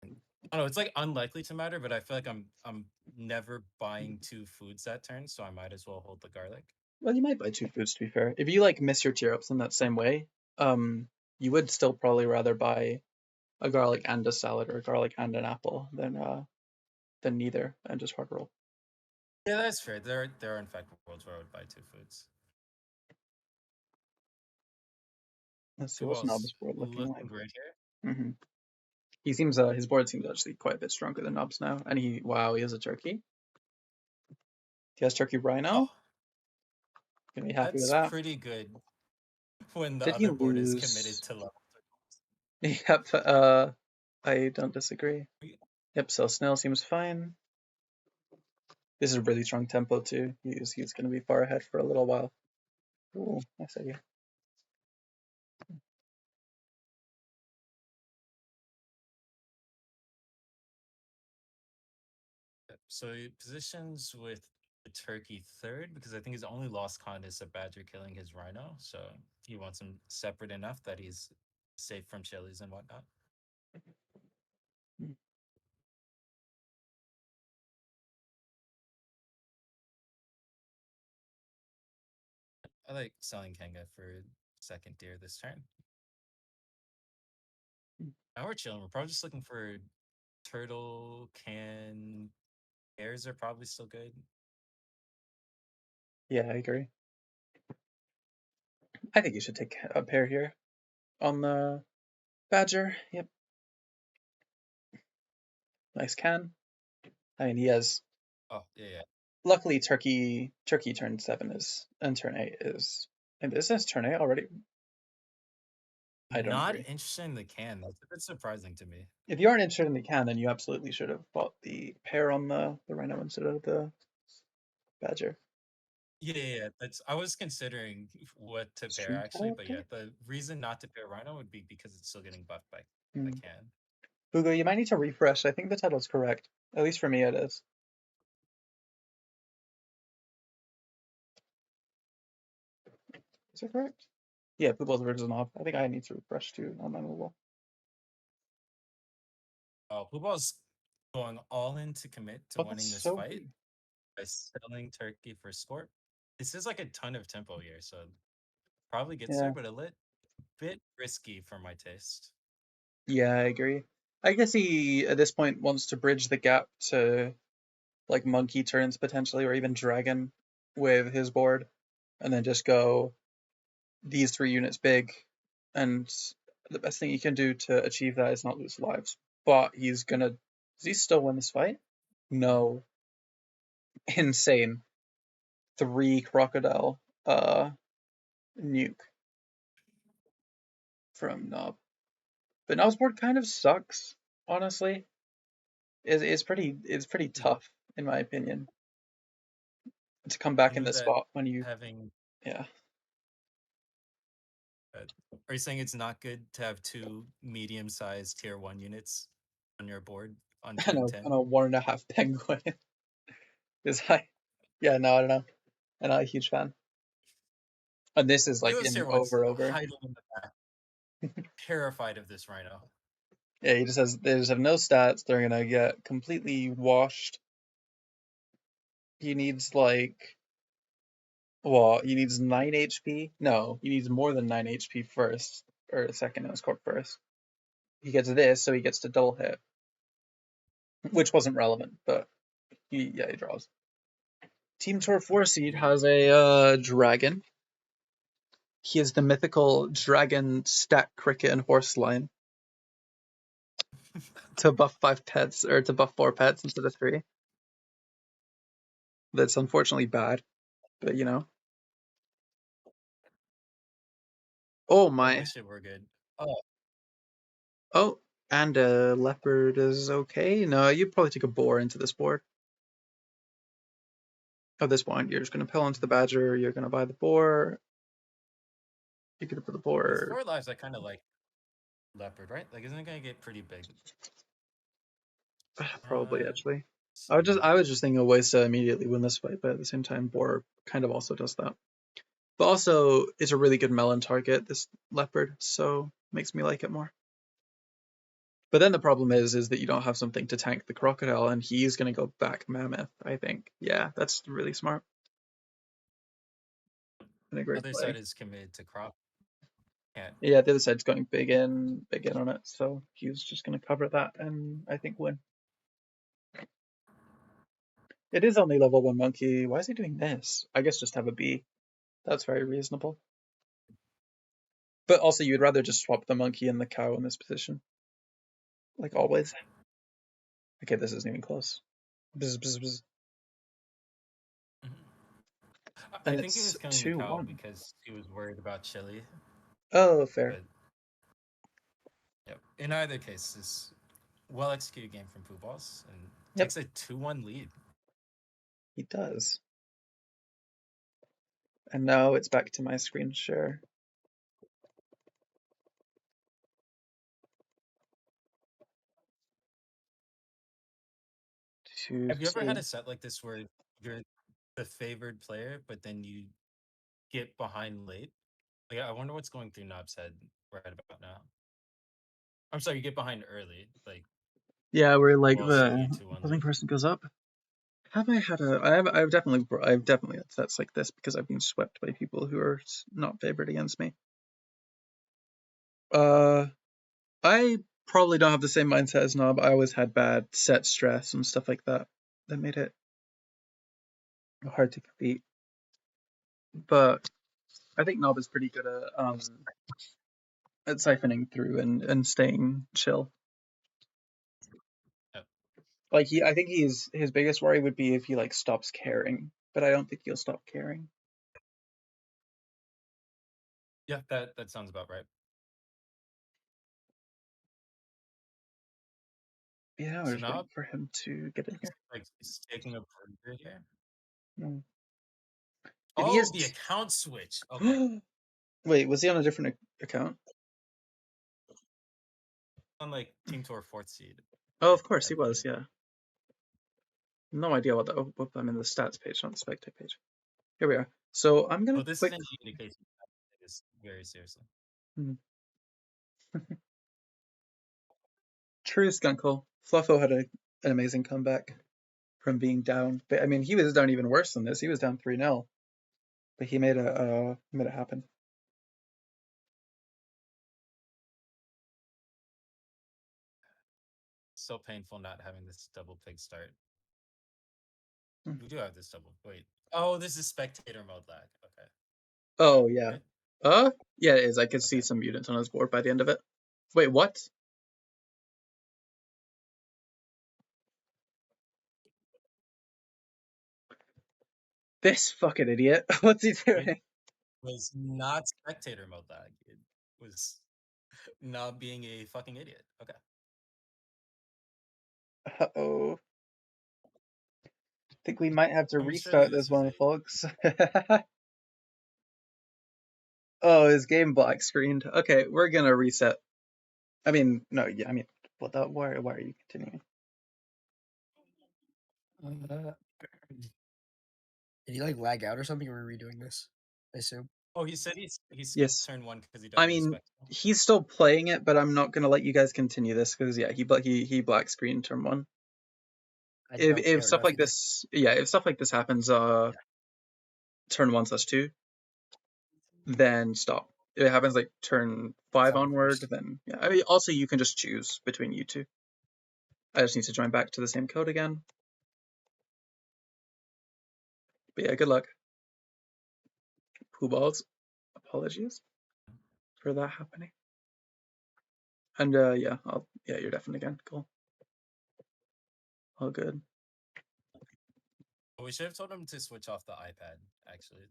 I don't know, it's like unlikely to matter, but I feel like I'm never buying two foods that turn, so I might as well hold the garlic. Well, you might buy two foods to be fair. If you like miss your tier ups in that same way, you would still probably rather buy a garlic and a salad or a garlic and an apple than neither and just hard roll. Yeah, that's fair. There are in fact worlds where I would buy two foods. Let's see what's Pooballz Nob's board looking looking like. great here. Hmm He seems his board seems actually quite a bit stronger than Nob's now, and he has a turkey. He has turkey Oh, rhino. Gonna be happy with that's that. pretty good when the Did he other board is committed lose? to level. Yep. I don't disagree. Yep. So snail seems fine. This is a really strong tempo too. He's gonna be far ahead for a little while. Ooh, nice idea. So he positions with the turkey third because I think his only lost con is a badger killing his rhino. So he wants him separate enough that he's safe from chilies and whatnot. Hmm. I like selling Kanga for second deer this turn. Now we're chilling. We're probably just looking for turtle, can, bears are probably still good. Yeah, I agree. I think you should take a pair here on the badger. Yep, nice can. I mean, he has. Oh, yeah, yeah. Luckily, Turkey turn 7 is and turn 8 is. And is this turn 8 already? I don't Not agree. interested in the can. That's a bit surprising to me. If you aren't interested in the can, then you absolutely should have bought the pair on the rhino instead of the badger. Yeah, yeah, yeah. That's I was considering what to pair Stream actually, title but yeah, update. the reason not to pair Rhino would be because it's still getting buffed by the Hmm. can. Hugo, you might need to refresh. I think the title's correct. At least for me, it is. Is it correct? Yeah, Pooballz version off. I think I need to refresh too on my mobile. Oh, Pooball's going all in to commit to Oh, that's winning this so fight good. by selling Turkey for Scorp. This is like a ton of tempo here, so probably gets there, Yeah, but a bit risky for my taste. yeah, I agree. I guess he at this point wants to bridge the gap to like monkey turns potentially, or even dragon with his board, and then just go these 3 units big. And the best thing he can do to achieve that is not lose lives. But he's gonna. Does he still win this fight? No. Insane. 3 crocodile nuke from Nob. But Nob's board kind of sucks, honestly. It's pretty Yeah. tough, in my opinion, to come back I in knew this that spot when you having yeah. are you saying it's not good to have two medium-sized tier 1 units on your board on and turn a 10? and a 1.5 penguin is high. Yeah, no, I don't know. I'm not a huge fan. And this is like US in tier 1's over. hiding in the back, terrified of this rhino. Yeah, they just have no stats. They're gonna get completely washed. He needs like Well, he needs 9 HP. No, he needs more than 9 HP first, or second in his corp first. He gets this, so he gets to double hit, which wasn't relevant, but he draws. Team Tour 4 seed has a dragon. He is the mythical dragon stat cricket and horse line to buff 5 pets, or to buff 4 pets instead of 3. That's unfortunately bad, but you know. Oh I my. wish it were good. Oh, Oh, and a leopard is okay. No, you'd probably take a boar into this board. At this point, you're just going to pill into the badger, you're going to buy the boar, you're going to put the with boar. 4 lives, I kind of like leopard, right? Like, isn't it gonna get pretty big? Probably, Uh, actually. see. I was just thinking of ways to immediately win this fight, but at the same time, boar kind of also does that. But also, it's a really good melon target, this leopard, so makes me like it more. But then the problem is that you don't have something to tank the crocodile, and he's going to go back mammoth, I think. Yeah, that's really smart and a great Other play. side is committed to crop. Can't. Yeah, the other side's going big in on it, so he's just going to cover that and I think win. It is only level 1 monkey. Why is he doing this? I guess just have a B. That's very reasonable. But also, you'd rather just swap the monkey and the cow in this position. Like always. Okay, this isn't even close. Bzz, bzz, bzz. I And think he it's was killing the cow 2-1. because he was worried about chili. Oh, fair. But yeah, in either case, this well executed game from Pooballz and Yep, takes a 2-1 lead. he does. And now it's back to my screen share. To Have you ever had see. a set like this where you're the favored player, but then you get behind late? Like, I wonder what's going through Knob's head right about now. I'm sorry, you get behind early, like Yeah, where like while seeing the a 2-1 opposing lead. person goes up. Have I had a? I've definitely had sets like this because I've been swept by people who are not favored against me. Uh, I probably don't have the same mindset as Nob. I always had bad set stress and stuff like that. That made it hard to compete. But I think Nob is pretty good at siphoning through and staying chill. Yep. Like I think his biggest worry would be if he like stops caring. But I don't think he'll stop caring. Yeah, that sounds about right. Yeah, we're So just waiting now, for him to get in here. like, he's taking a breather here. Mm. If he Oh, the is, account switch. Okay. wait, was he on a different account? On like Team Tour 4th seed, Oh, of course I he was. believe. Yeah, no idea what the. Oh, I'm in the stats page, not the spectate page. Here we are. So I'm Oh, gonna this is click. an indication that it is very seriously. Hmm. True Skunkle. Fluffo had an amazing comeback from being down, but I mean he was down even worse than this. He was down 3-0, but he made it happen. So painful not having this double pig start. Hmm. We do have this double. Wait. Oh, this is spectator mode lag. Okay. Oh yeah. Right? Yeah, it is. I could see Okay. some mutants on his board by the end of it. Wait, what? This fucking idiot. What's he It doing? was not spectator mode lag. It was not being a fucking idiot. Okay. Uh-oh. Think we might have to I mean, surely restart this this is one, a. folks. Oh, his game black screened. Okay, we're gonna reset. I mean, no, yeah, I mean, what the? Why are you continuing? Uh, did he like lag out or something? Or are we redoing this? I assume. Oh, he said he skipped Yes, turn 1 because he I doesn't mean, respect. he's still playing it, but I'm not gonna let you guys continue this because yeah, he black screened turn 1. I If don't if care stuff enough like either. this, yeah, if stuff like this happens, Yeah. turn 1/2, then stop. If it happens like turn 5 Happen onward, first. then yeah. I mean, also you can just choose between you two. I just need to join back to the same code again. But yeah, good luck. Pooballz, apologies for that happening. And yeah, you're deafened again. Cool. All good. We should have told him to switch off the iPad, actually.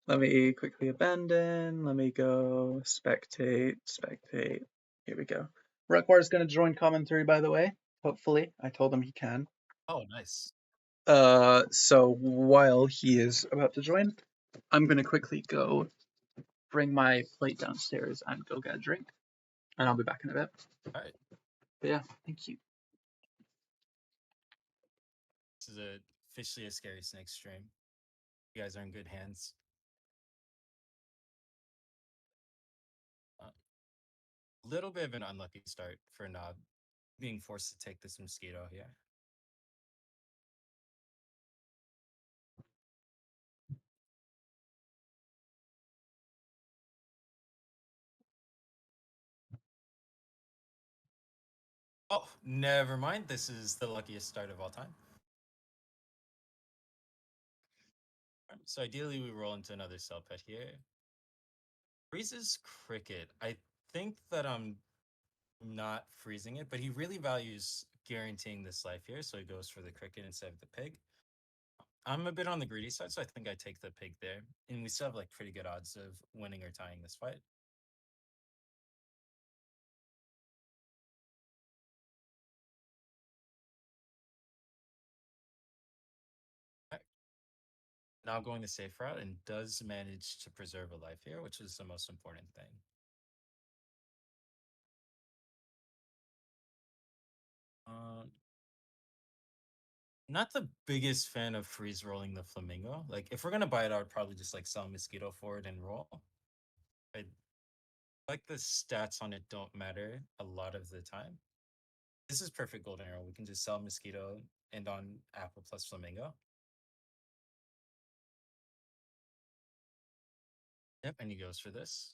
Let me quickly abandon. Let me go spectate. Here we go. Rukwar is going to join commentary, by the way. Hopefully, I told him he can. Oh, nice. So while he is about to join, I'm going to quickly go bring my plate downstairs and go get a drink, and I'll be back in a bit. All right. But yeah, thank you. This is officially a ScarySnakes stream. You guys are in good hands. Little bit of an unlucky start for Knob, being forced to take this mosquito here. Oh, never mind. This is the luckiest start of all time. So ideally, we roll into another cell pet here. Freezes Cricket. I think that I'm not freezing it, but he really values guaranteeing this life here, so he goes for the Cricket instead of the pig. I'm a bit on the greedy side, so I think I take the pig there. And we still have like pretty good odds of winning or tying this fight. Now going the safe route and does manage to preserve a life here, which is the most important thing. Not the biggest fan of freeze rolling the flamingo. Like if we're gonna buy it, I would probably just like sell mosquito for it and roll. I like the stats on it don't matter a lot of the time. This is perfect golden arrow. We can just sell mosquito and on apple plus flamingo. Yep, and he goes for this.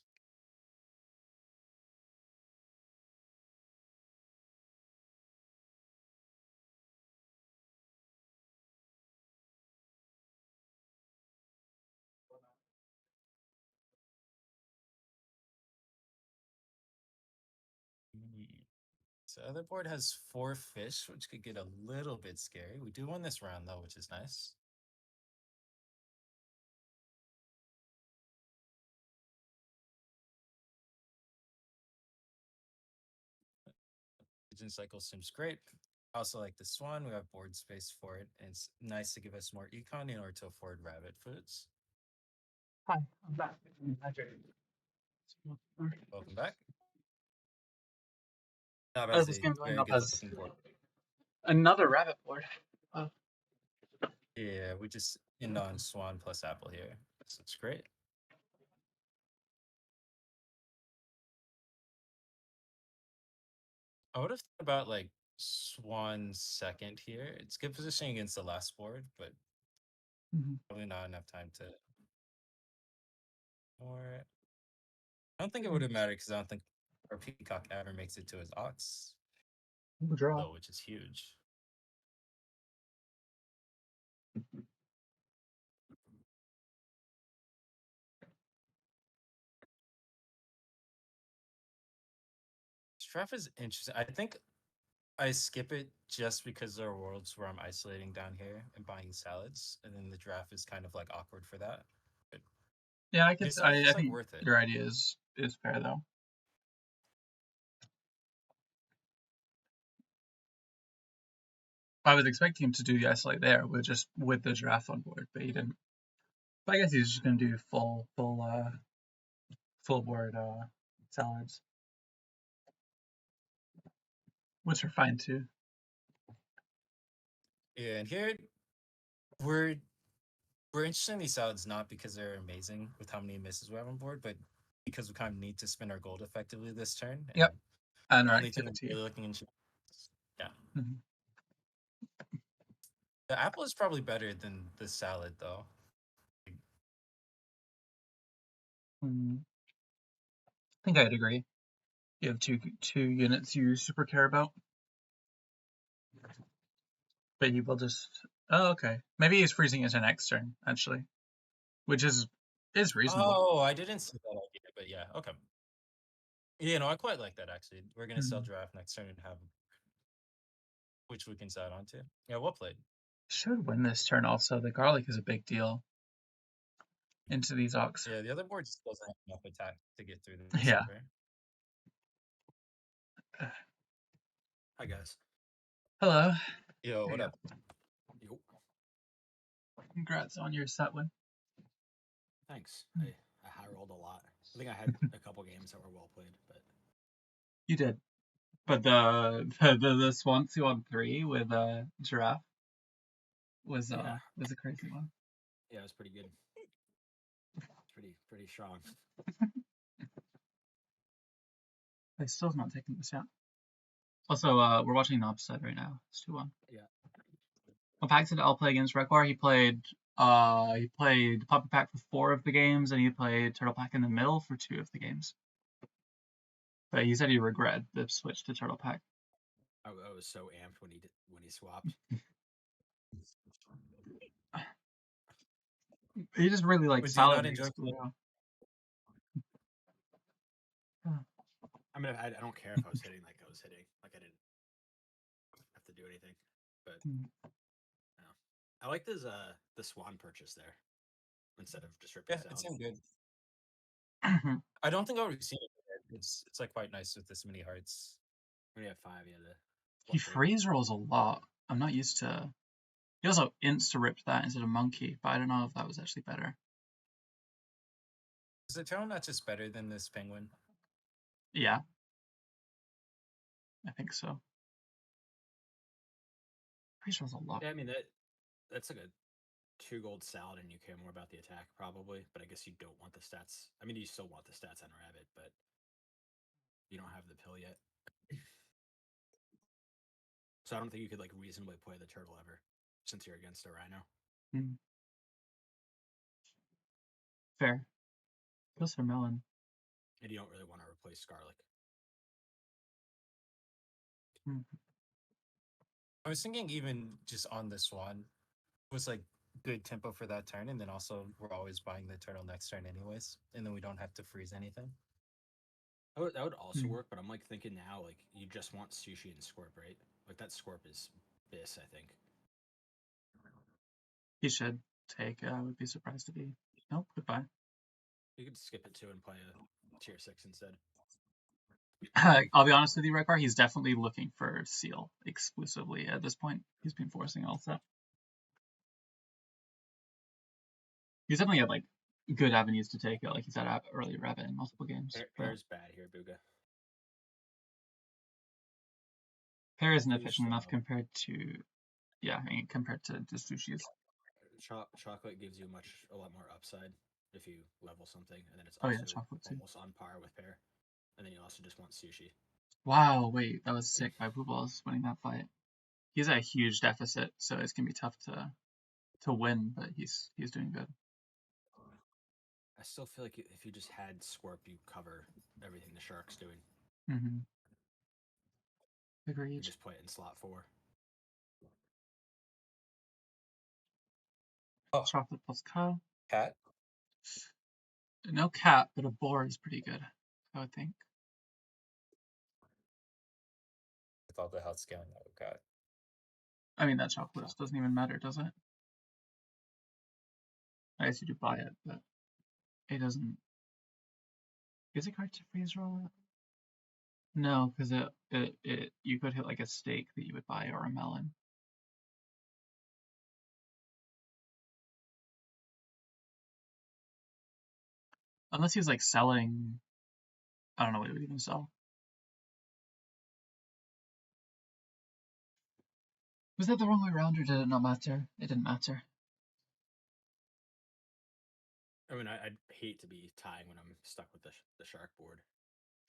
So other board has 4 fish, which could get a little bit scary. We do win this round though, which is nice. Pigeon cycle seems great. I also like this one. We have board space for it, and it's nice to give us more econ in order to afford rabbit foods. Hi, I'm back. Welcome back. Knob How's has this a game going very up good as looking board. another rabbit board? Oh. Yeah, we just end on Swan plus Apple here. So it's great. I would have thought about like Swan second here. It's good positioning against the last board, but probably not enough time to. Or I don't think it would have mattered because I don't think our Peacock ever makes it to his Ox, Draw. though, which is huge. Straff is interesting. I think I skip it just because there are worlds where I'm isolating down here and buying salads, and then the draft is kind of like awkward for that. But Yeah, it's I like think worth it. your idea is fair though. I was expecting him to do the isolate there with the giraffe on board, but he didn't. But I guess he's just gonna do full board salads, which are fine too. Yeah, and here we're interested in these salads not because they're amazing with how many misses we have on board, but because we kind of need to spend our gold effectively this turn. And Yep, and the our only thing activity. we're really looking into, yeah. The apple is probably better than the salad, though. I think I'd agree. You have two units you super care about, but he will just. Oh, okay. Maybe he's freezing it to next turn actually, which is reasonable. Oh, I didn't see that idea, but yeah, okay. Yeah, no, I quite like that actually. We're gonna sell draft next turn and have, which we can side onto. Yeah, well played. Should win this turn also. The garlic is a big deal into these ox. Yeah, the other board just doesn't have enough attack to get through the Yeah. silver. Hi guys. Hello. Yo, what Yeah. up? Yo. Congrats on your set win. Thanks. I high rolled a lot. I think I had a couple games that were well played, but You did. But the Swansea on 3 with Giraffe was Yeah. was a crazy one. yeah, it was pretty good. Pretty strong. I still have not taken this yet. Also, we're watching Knobside right now. It's 2-1. Yeah. Compacted, I'll play against Rekbar. He played Puppet Pack for 4 of the games, and he played Turtle Pack in the middle for 2 of the games. But he said he regretted the switch to Turtle Pack. I was so amped when he swapped. He just really likes Do you salad not enjoy? mix. I mean, I don't care if I was hitting like I was hitting. Like I didn't have to do anything. But no. I like this the Swan purchase there instead of just ripping Yeah, it it out. seemed good. Mhm. I don't think I've already seen it. It's like quite nice with this many hearts. When you have 5, yeah. He freeze rolls a lot. I'm not used to. He also insta ripped that instead of monkey, but I don't know if that was actually better. Is the turtle not just better than this penguin? Yeah, I think so. Freeze rolls a lot. Yeah, I mean that's like a 2 gold salad, and you care more about the attack probably. But I guess you don't want the stats. I mean, you still want the stats on Rabbit, but you don't have the pill yet. So I don't think you could like reasonably play the turtle ever, since you're against a rhino. Fair. Goes for melon. And you don't really want to replace Scarlet. I was thinking even just on the Swan was like good tempo for that turn, and then also we're always buying the turtle next turn anyways, and then we don't have to freeze anything. That would also work, but I'm like thinking now, like you just want sushi and Scorp, right? Like that Scorp is Biss, I think. He should take. I would be surprised if he. Nope. Goodbye. You could skip it too and play a tier 6 instead. I'll be honest with you, Rekbar. He's definitely looking for Seal exclusively at this point. He's been forcing all stuff. He's definitely had like good avenues to take it. Like he's had early Rabbit in multiple games. Pair's bad here, Booga. Pair isn't Too efficient enough slow. compared to, yeah, I mean, compared to Sushi's. Chocolate gives you a lot more upside if you level something, and then it's Oh also yeah, chocolate too. almost on par with Pair. And then you also just want sushi. Wow, wait, that was sick by Pooballz winning that fight. He's at a huge deficit, so it's gonna be tough to win, but he's doing good. I still feel like if you just had Scorp, you cover everything the Shark's doing. Mm-hmm. You Agreed. just play it in slot 4. Oh, Chocolate plus Kyle. cat. No cat, but a boar is pretty good, I would think. With all the health scaling that we've got. I mean, that chocolate doesn't even matter, does it? I guess you do buy it, but it doesn't. Is it hard to freeze roll it? No, because it you could hit like a steak that you would buy or a melon. Unless he's like selling, I don't know what he would even sell. Was that the wrong way around or did it not matter? It didn't matter. I mean, I'd hate to be tying when I'm stuck with the Shark board.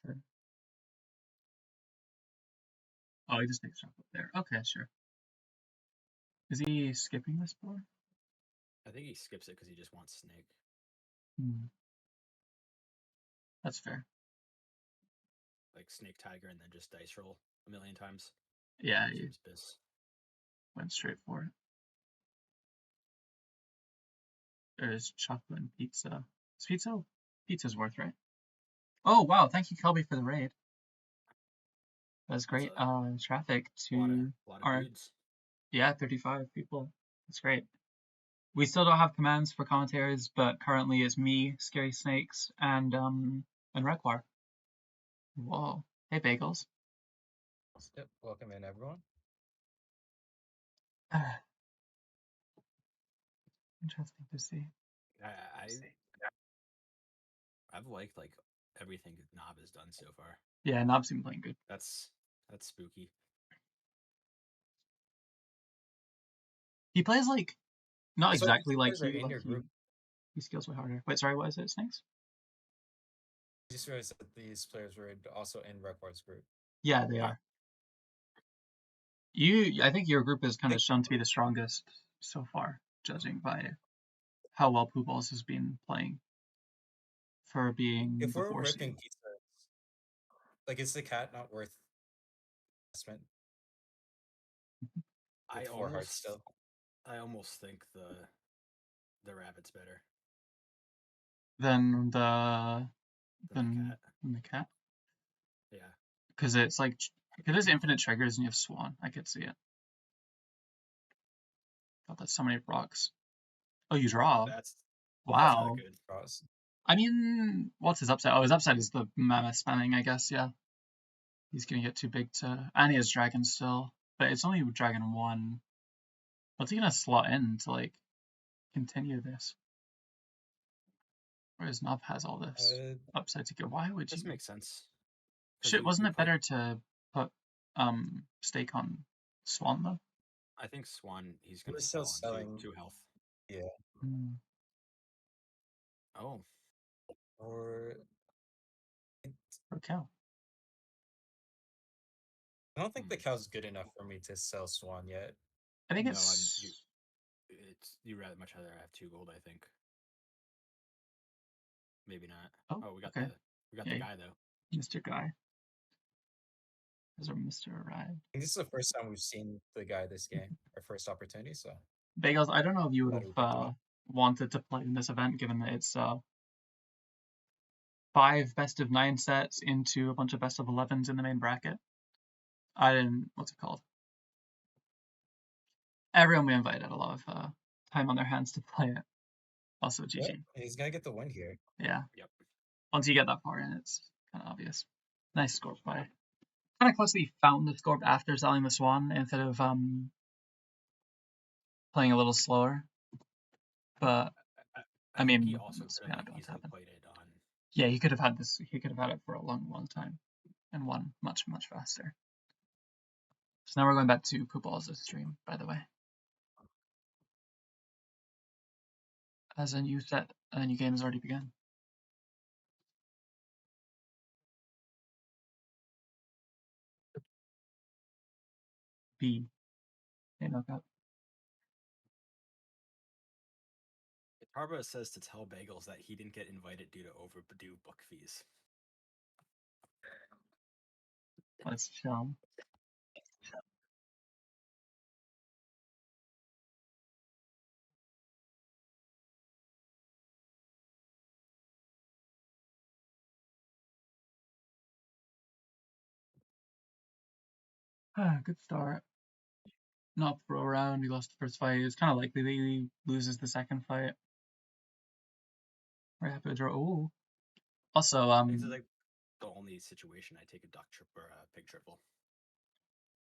Sure. Oh, he just makes chocolate there. Okay, sure. Is he skipping this board? I think he skips it because he just wants snake. That's fair. Like snake tiger and then just dice roll a million times. Yeah, he Seems bis. went straight for it. There's chocolate and pizza. Is pizza? Pizza's worth, right? Oh, wow. Thank you, Kelby, for the raid. That's great. Traffic A lot to of our, dudes. yeah, 35 people. That's great. We still don't have commands for commentators, but currently it's me, ScarySnakes, and Requar. Whoa. Hey, Bagels. Yep. Welcome in, everyone. Interesting to see. I've liked like everything Knob has done so far. Yeah, Knob's been playing good. That's spooky. He plays like not So exactly these like players are you, in but your group. he scales way harder. Wait, sorry, what is it, Snakes? I just realized that these players were also in Requart's group. Yeah, they are. I think your group is kind of shown to be the strongest so far, judging by how well Pooballz has been playing for being If the we're 4 ripping seed. pizza, like, is the cat not worth investment? With 4 hearts still. I almost think the rabbit's better Than the cat. cat. Yeah. Because it's like because there's infinite triggers and you have Swan. I could see it. God, that's so many rocks. Oh, you draw. That's Wow. not good. Draws. I mean, what's his upside? Oh, his upside is the mammoth spamming, I guess. Yeah. He's gonna get too big to, and he has dragon still, but it's only dragon 1. What's he gonna slot in to like continue this? Whereas Nub has all this upside to go. Why would This you? makes sense. Shit, wasn't it better to put stake on Swan though? I think Swan he's gonna We're sell still on selling. 2 health. Yeah. Oh. Or cow. I don't think the cow's good enough for me to sell Swan yet. I think No, it's you rather much rather have 2 gold, I think. Maybe not. Oh, we got okay. the guy though. Mr. Guy. Has our Mr. arrived? I think this is the first time we've seen the guy this game, our first opportunity. So Bagels, I don't know if you would glad we picked him have up. wanted to play in this event, given that it's 5 best of 9 sets into a bunch of best of 11s in the main bracket. I didn't. What's it called? Everyone we invited had a lot of time on their hands to play it. Also, GG. Yep, he's gonna get the win here. Yeah. Yep. Once you get that far in, it's kind of obvious. Nice score by. Kind of close that he found the score after selling the Swan instead of playing a little slower. But I mean, he also that's could have kind of what's happened. played it on. Yeah, he could have had this. He could have had it for a long time, and won much faster. So now we're going back to Pooballz' stream, by the way. As a new set, a new game has already begun. B. Hey, knockout. Tarba says to tell Bagels that he didn't get invited due to overdue book fees. Let's chill. Good start. Not pro round. He lost the first fight. It's kind of likely that he loses the second fight. We're happy to draw. Ooh. Also, This is like the only situation I take a duck trip or a pig triple.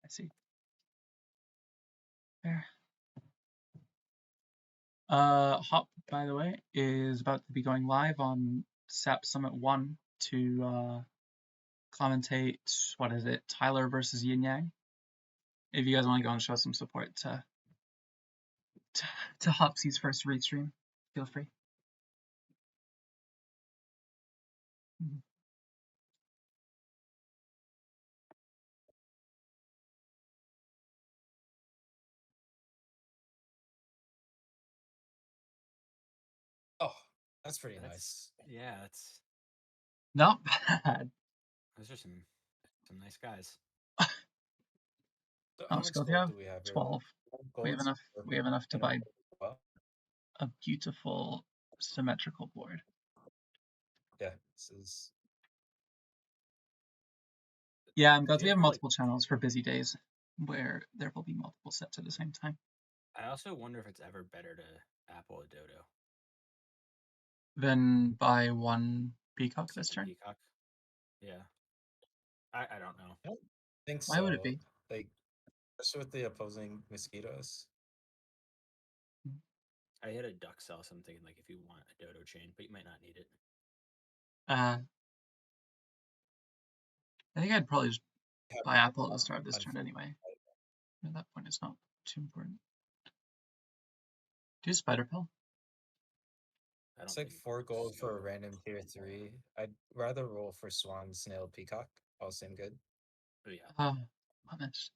I see. There. Hop, by the way, is about to be going live on SAP Summit 1 to commentate, what is it, Tyler versus Yin Yang. If you guys want to go and show some support to Hopsy's first read stream, feel free. That's pretty That's nice. yeah. That's Not bad. those are some nice guys. So Oh, how much Scott, you gold have do we have here? 12. We have Gold enough. or We have enough to and a buy well? a beautiful symmetrical board. Yeah, this is Yeah, I'm Do glad you we have ever, like, multiple channels for busy days where there will be multiple sets at the same time. I also wonder if it's ever better to apple a dodo Then buy one peacock this except a turn. peacock. Yeah, I don't know. I don't think Why would it so. be? Like, especially with the opposing mosquitoes. I had a duck cell, so I'm thinking like if you want a dodo chain, but you might not need it. I think I'd probably just Yeah, buy apple at the start of this turn unfortunately. anyway. At that point, it's not too important. Do spider pill. I don't It's like think 4 gold for a so. random tier 3. I'd rather roll for swan, snail, peacock. All seem good. But yeah, Punished.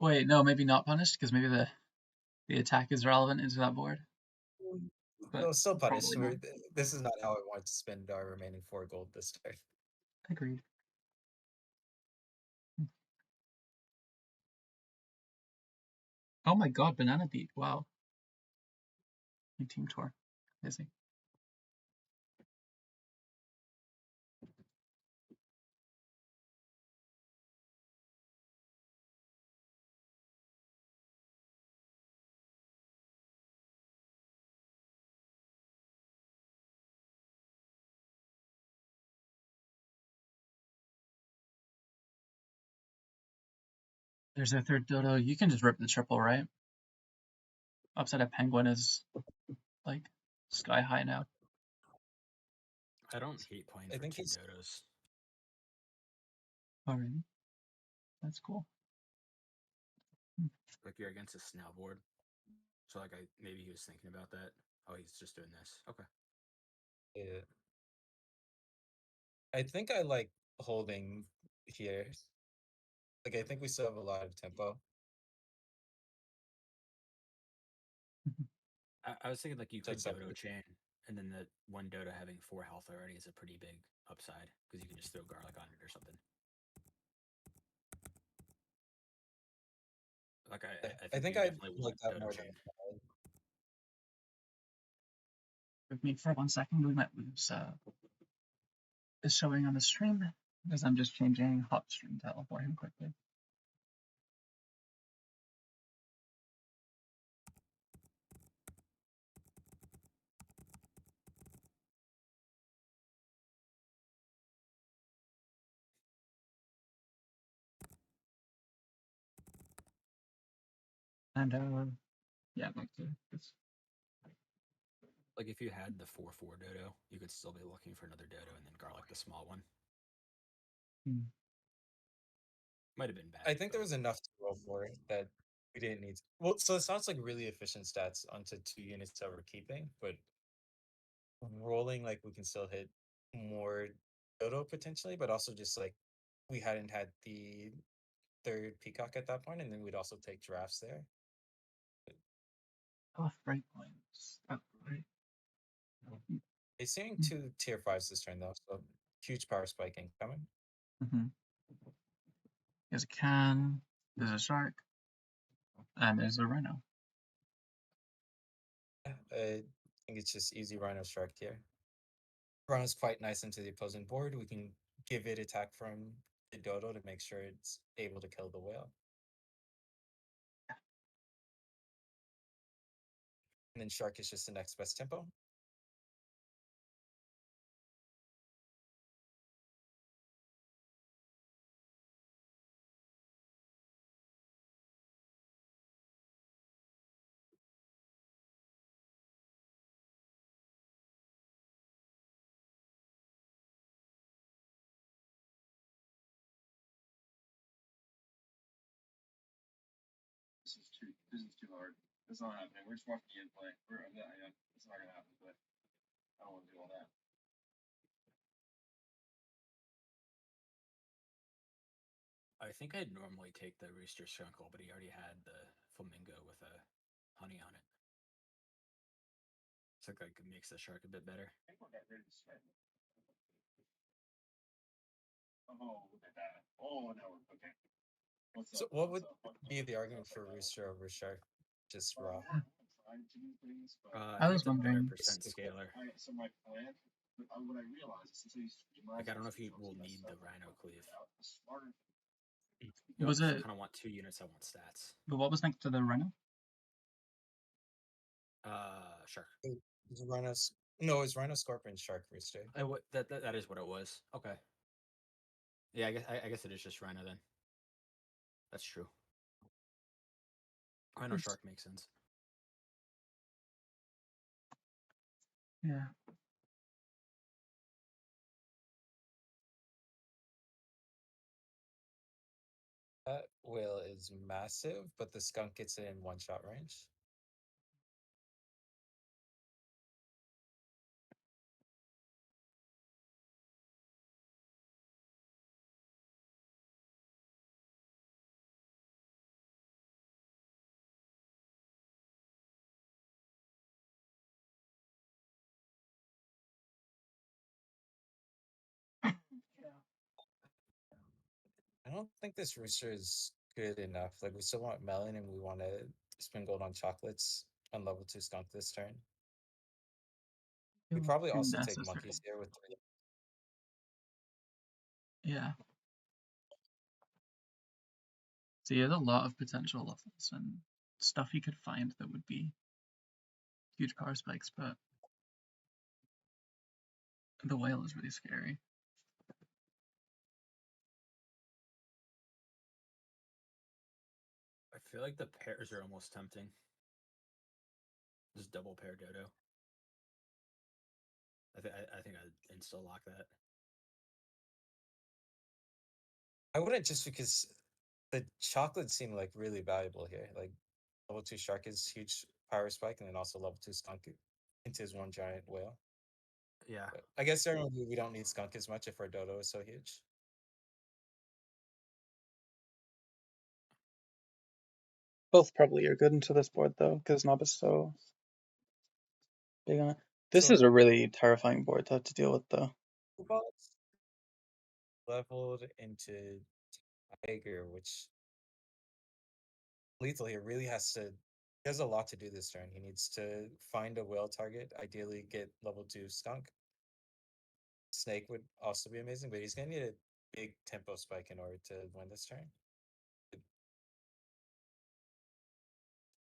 Wait, no, maybe not punished because maybe the attack is relevant into that board. But No, still punished. probably not. This is not how I want to spend our remaining 4 gold this turn. Agreed. Oh my god, banana beat. Wow. New team tour. Busy. There's a third dodo. You can just rip the triple, right? Upside a penguin is like sky high now. I don't hate playing I for think 2 he's dodos. Alrighty. That's cool. Like you're against a snail board, so like maybe he was thinking about that. Oh, he's just doing this. Okay. yeah. I think I like holding here. Like I think we still have a lot of tempo. I was thinking like you So could it's up dodo to chain, and then the one dodo having 4 health already is a pretty big upside because you can just throw garlic on it or something. Like I I think think you I definitely like want that dodo more than chain. With me for 1 second, we might lose is showing on the stream because I'm just changing hop stream title for him quickly. And yeah, back to this. Like if you had the 4/4 dodo, you could still be looking for another dodo and then garlic the small one. Might have been bad. I think there but was enough to roll for it that we didn't need to. Well, so it sounds like really efficient stats onto 2 units that we're keeping, but rolling like we can still hit more dodo potentially, but also just like we hadn't had the third peacock at that point, and then we'd also take giraffes there. Oh, breakpoints. Oh, right. He's seeing 2 tier 5s this turn though, so huge power spike incoming. There's a can, there's a shark, and there's a rhino. Yeah, I think it's just easy rhino shark here. Rhino's quite nice into the opposing board. We can give it attack from the dodo to make sure it's able to kill the whale. And then shark is just the next best tempo. This is too hard. It's not happening. We're just watching Ian play. It's not gonna happen, but I don't want to do all that. I think I'd normally take the rooster skunkle, but he already had the flamingo with a honey on it. So like it makes the shark a bit better. So what would be the argument for rooster over shark? Just raw. I I think was it's a better wondering. percent scalar. Like I don't know if you will need the rhino cleave. You Was also it? kind of want 2 units that want stats. But what was next to the rhino? Shark. Is Rhino's no, it's Rhino Scorpion Shark Rooster. That is what it was. Okay. Yeah, I guess it is just rhino then. That's true. Rhino It's- shark makes sense. Yeah. That whale is massive, but the skunk gets it in 1-shot range. I don't think this rooster is good enough. Like we still want melon and we want to spin gold on chocolates on level 2 skunk this turn. We probably also take Necessary. monkeys here with 3. Yeah. So he has a lot of potential levels and stuff he could find that would be huge power spikes, but the whale is really scary. I feel like the pairs are almost tempting. Just double pair dodo. I think I'd insta lock that. I wouldn't, just because the chocolates seem like really valuable here. Like level 2 shark is huge power spike, and then also level 2 skunk into his 1 giant whale. Yeah. But I guess generally we don't need skunk as much if our dodo is so huge. Both probably are good into this board though, because Nob is so big on it. This So- is a really terrifying board to have to deal with though. Pooballz leveled into Tiger, which lethal here really has to. He has a lot to do this turn. He needs to find a whale target, ideally get level 2 skunk. Snake would also be amazing, but he's gonna need a big tempo spike in order to win this turn.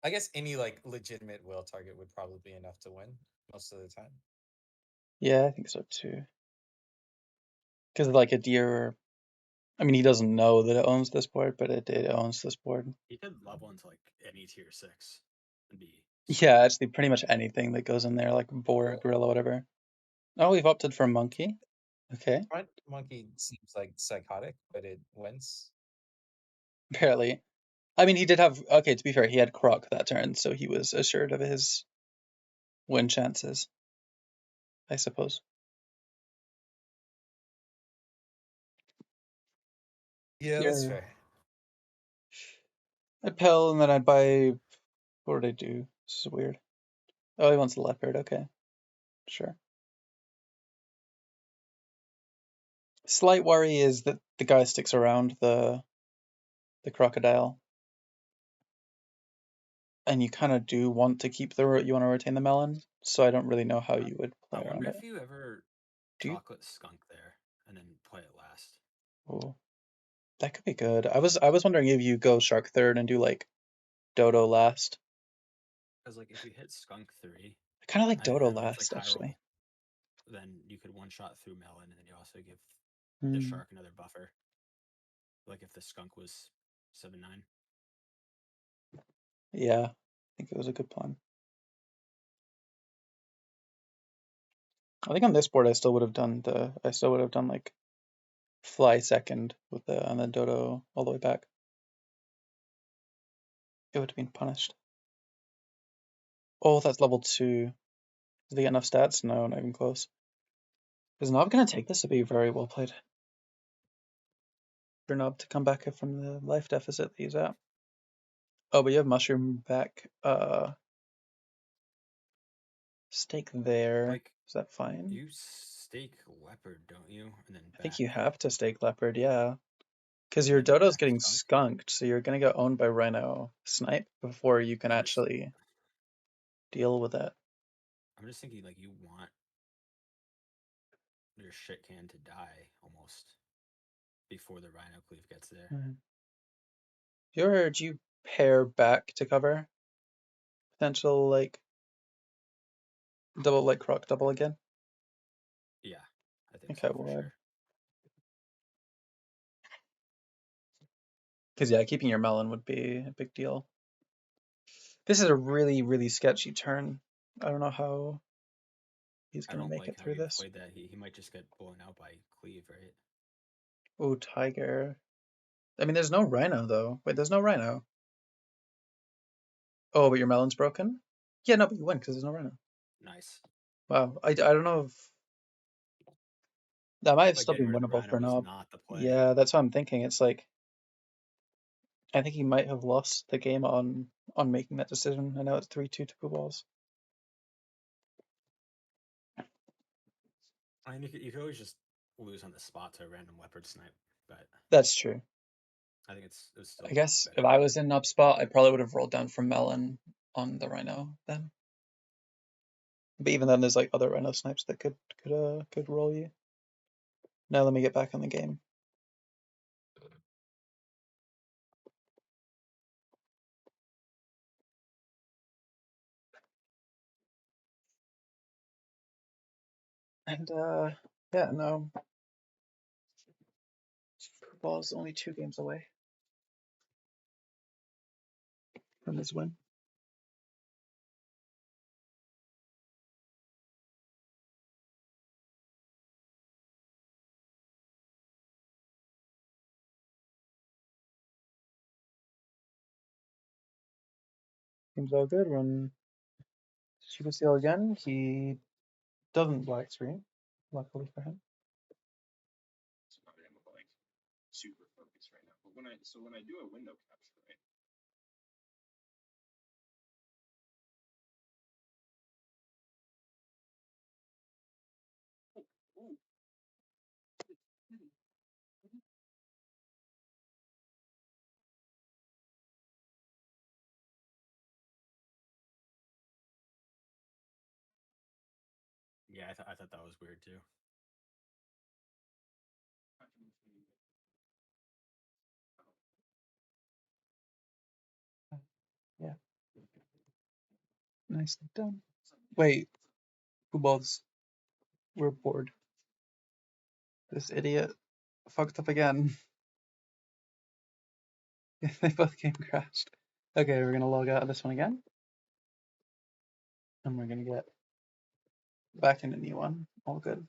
I guess any like legitimate whale target would probably be enough to win most of the time. Yeah, I think so too. Because like a deer, I mean, he doesn't know that it owns this board, but it owns this board. He could level into like any tier 6 and be Yeah, actually, pretty much anything that goes in there, like boar, Well- gorilla, whatever. Oh, we've opted for monkey. Okay, Front monkey seems like psychotic, but it wins. apparently. I mean, he did have, okay, to be fair, he had Croc that turn, so he was assured of his win chances, I suppose. Yeah, that's fair. I'd Pell, and then I'd buy, what would I do? This is weird. Oh, he wants a leopard, okay. Sure. Slight worry is that the guy sticks around the crocodile. And you kind of do want to keep you want to retain the melon, so I don't really know how you would I play around wonder it. if you ever Do you? chocolate skunk there and then play it last. Oh, that could be good. I was wondering if you go shark third and do like dodo last. Because like if you hit skunk 3, I kind of like I dodo know it's last like high roll, actually. then you could one shot through melon, and then you also give Hmm. the shark another buffer. Like if the skunk was 7-9. Yeah, I think it was a good plan. I think on this board I still would have done like fly second with the and then dodo all the way back. It would have been punished. Oh, that's level 2. Does he get enough stats? No, not even close. Is Nob gonna take this? It'd be very well played for Nob to come back from the life deficit that he's at. Oh, but you have mushroom back. Stake there. Like, Is that fine? you stake leopard, don't you? And then I think you back. have to stake leopard, yeah. Because And your then you dodo's back getting skunk? skunked, so you're gonna get owned by rhino snipe before you can I'm just- actually deal with it. I'm just thinking, like, you want your shit can to die almost before the rhino cleave gets there. Do you pair back to cover potential like double like croc double again? Yeah, I think Okay, so for well, sure. because yeah, keeping your melon would be a big deal. This is a really, really sketchy turn. I don't know how he's I gonna don't make like it how through you this. played that. He might just get blown out by cleave, right? Oh, tiger. I mean, there's no rhino though. Wait, there's no rhino. Oh, but your melon's broken? Yeah, no, but you win because there's no rhino. Nice. Wow, I don't know if that might have But still getting been rid of winnable rhino for was Nob. not the play. Yeah, that's what I'm thinking. It's like I think he might have lost the game on making that decision. I know it's 3-2 to Pooballz. I mean, you could always just lose on the spot to a random leopard snipe, but That's true. I think it was still I guess better if I than was in Nob's spot, I probably would have rolled down from melon on the rhino then. But even then, there's like other rhino snipes that could roll you. Now let me get back on the game. And yeah, no. Pooballz only 2 games away from his win. Seems all good. Run Super Seal again. He doesn't black screen, luckily for him. Super focused right now. But when I do a window capture, right? Ooh. yeah, I thought that was weird too. Yeah. Nicely done. Wait, Pooballz. We're bored. This idiot fucked up again. They both game crashed. Okay, we're gonna log out of this one again. And we're gonna get back in a new one. All good.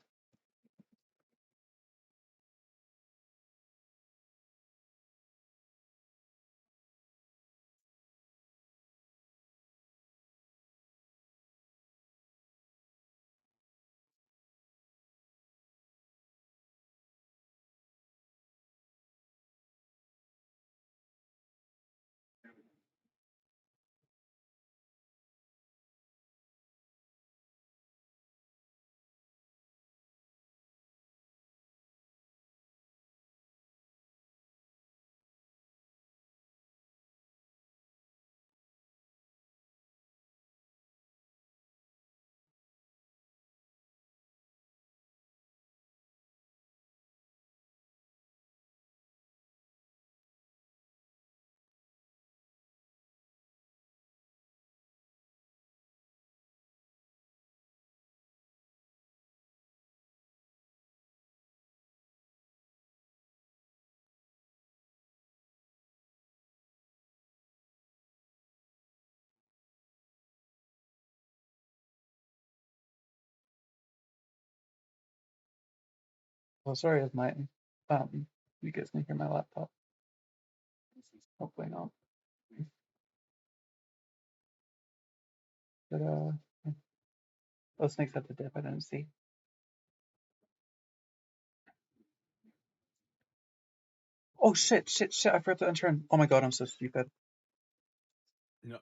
Well, sorry, it's my you guys can hear my laptop. Hopefully not. But those snakes had the dip. I didn't see. Oh shit! I forgot to unturn. Oh my god, I'm so stupid. No.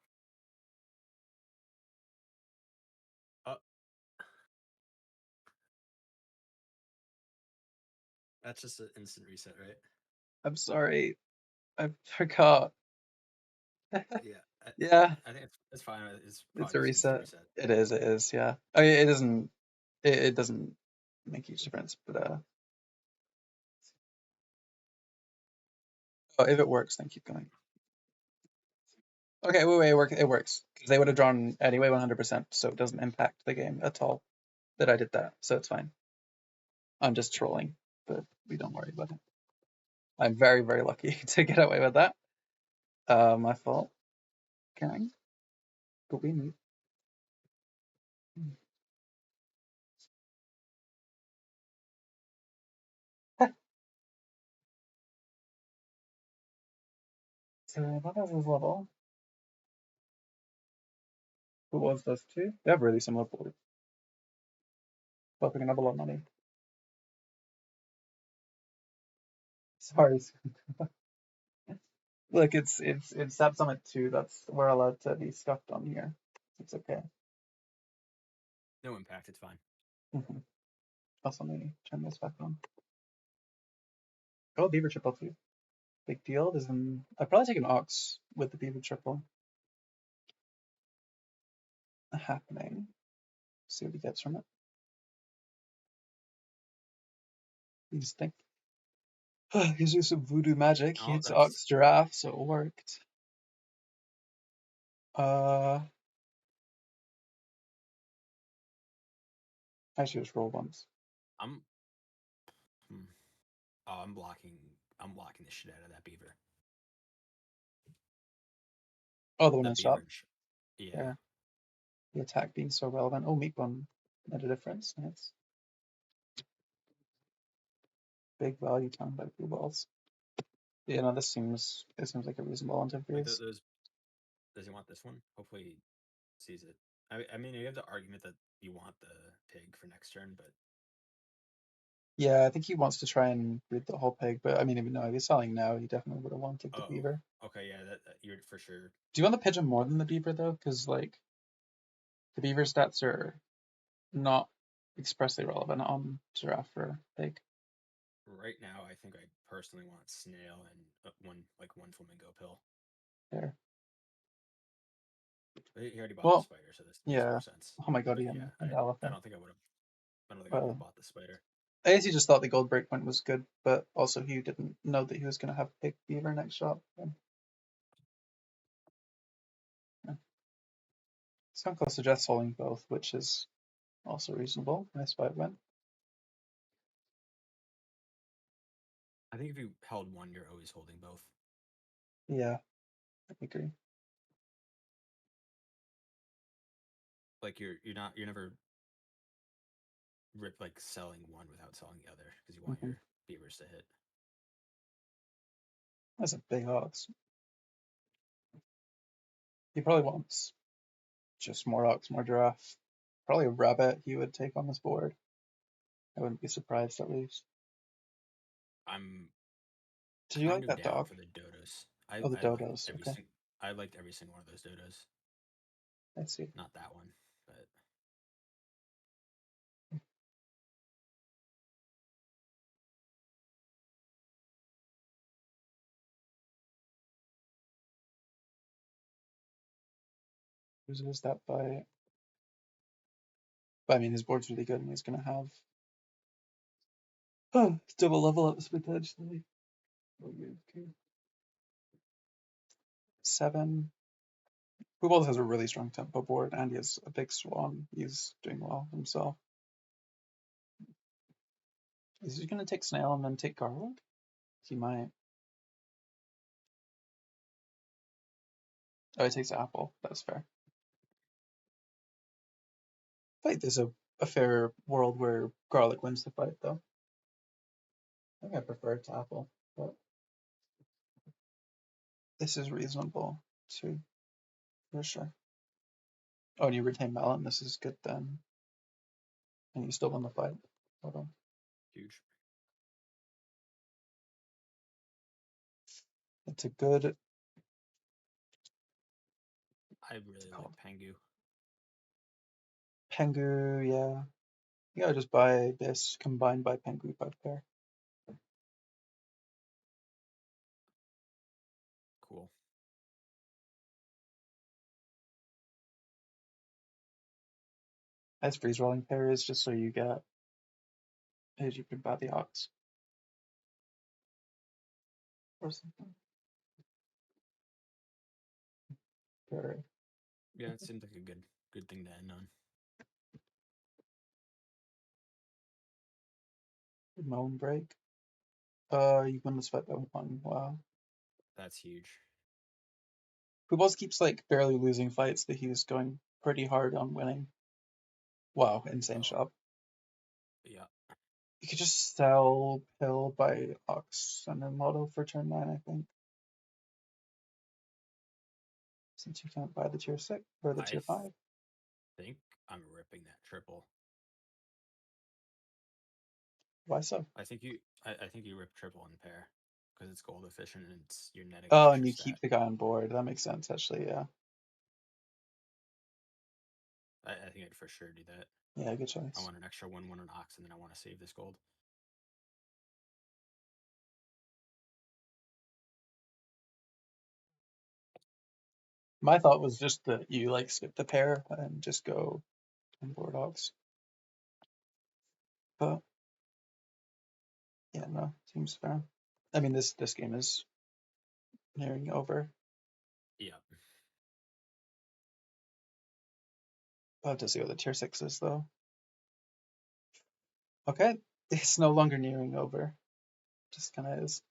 That's just an instant reset, right? I'm sorry. I forgot. Yeah. Yeah, I think it's fine. It's it's probably a just instant reset. reset. It is, yeah. I mean, it doesn't, it doesn't make a huge difference, but, oh, if it works, then keep going. Okay, wait, it works. Because they would have drawn anyway 100%, so it doesn't impact the game at all that I did that, so it's fine. I'm just trolling, but we don't worry about it. I'm very, very lucky to get away with that. My fault. Gang. But we need. So what else is level? Who was this too? They have really similar boards. But we can have a lot of money. Sorry. Look, it's SAP Summit 2. That's we're allowed to be scuffed on here. It's okay. No impact. It's fine. Also, let me turn this back on. Oh, Beaver triple too. Big deal. I'd probably take an Ox with the Beaver triple happening. See what he gets from it. You just think. He's doing some voodoo magic. He Oh, hits that's Ox Giraffe, so it worked. I should just roll once. I'm. Oh, I'm blocking. I'm blocking the shit out of that beaver. Oh, the one The in beaver. shop. Yeah. Yeah. The attack being so relevant. Oh, meat one made a difference. Nice. Big value time by Pooballz. Yeah, no, it seems like a reasonable Like interface. those. Does he want this one? Hopefully, he sees it. I mean, you have the argument that you want the pig for next turn, but Yeah, I think he wants to try and breed the whole pig, but I mean, if he's selling now, he definitely would have wanted the beaver. Okay, yeah, that you're for sure. Do you want the pigeon more than the beaver though? Because like the beaver stats are not expressly relevant on giraffe or pig. Right now, I think I personally want snail and one flamingo pill. There. He already bought Well, the spider, so this makes yeah. more sense. Oh my god, But yeah, yeah, and I elephant. don't think I would have. I don't think I would have bought the spider. I guess he just thought the gold breakpoint was good, but also he didn't know that he was going to have pig beaver next shop. Yeah. Skunkle suggests holding both, which is also reasonable. Nice 5-win. I think if you held one, you're always holding both. Yeah, I agree. Like you're never selling one without selling the other because you want your beavers to hit. That's a big ox. He probably wants just more ox, more giraffe. Probably a rabbit he would take on this board. I wouldn't be surprised at least. Did you like that down dog? for the dodos. Oh, the dodos. Okay. I liked every single one of those dodos. I see. Not that one, but Who's that by? But I mean, his board's really good, and he's gonna have double level ups potentially. Okay. 7. Pooballz has a really strong tempo board, and he has a big swan. He's doing well himself. Is he gonna take snail and then take garlic? He might. Oh, he takes apple. That's fair. I think there's a fair world where garlic wins the fight, though. I think I prefer it to apple, but this is reasonable too, for sure. Oh, and you retain melon. This is good then, and you still win the fight. Hold on. huge. It's a good. I really like Pangu. Pengu, yeah. You gotta just buy this combined by Pengu bugbear. as freeze rolling pair is just so you get, as you can buy the ox or something. Or Yeah, it seems like a good thing to end on. moan break. You win this fight by 1. Wow. That's huge. Pooballz keeps like barely losing fights that he's going pretty hard on winning. Wow, insane Oh. shop. Yeah. You could just sell pill by ox and then lotto for turn 9, I think. Since you can't buy the tier 6 or the tier 5. I think I'm ripping that triple. Why so? I think you rip triple in pair because it's gold efficient and it's you're netting. Oh, extra and you stat. keep the guy on board. That makes sense, actually. Yeah. I think I'd for sure do that. Yeah, good choice. I want an extra 1/1 on ox, and then I want to save this gold. My thought was just that you like skip the pair and just go on board ox. But yeah, no, seems fair. I mean, this game is nearing over. Yeah. I'll have to see what the tier 6 is, though. Okay, it's no longer nearing over. Just kind of is.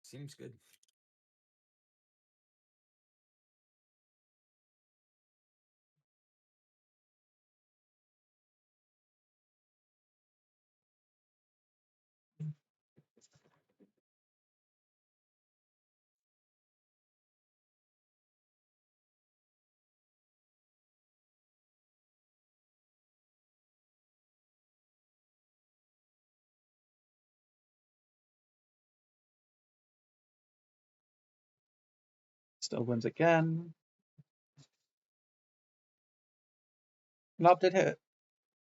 Seems good. Still wins again. Nob did hit.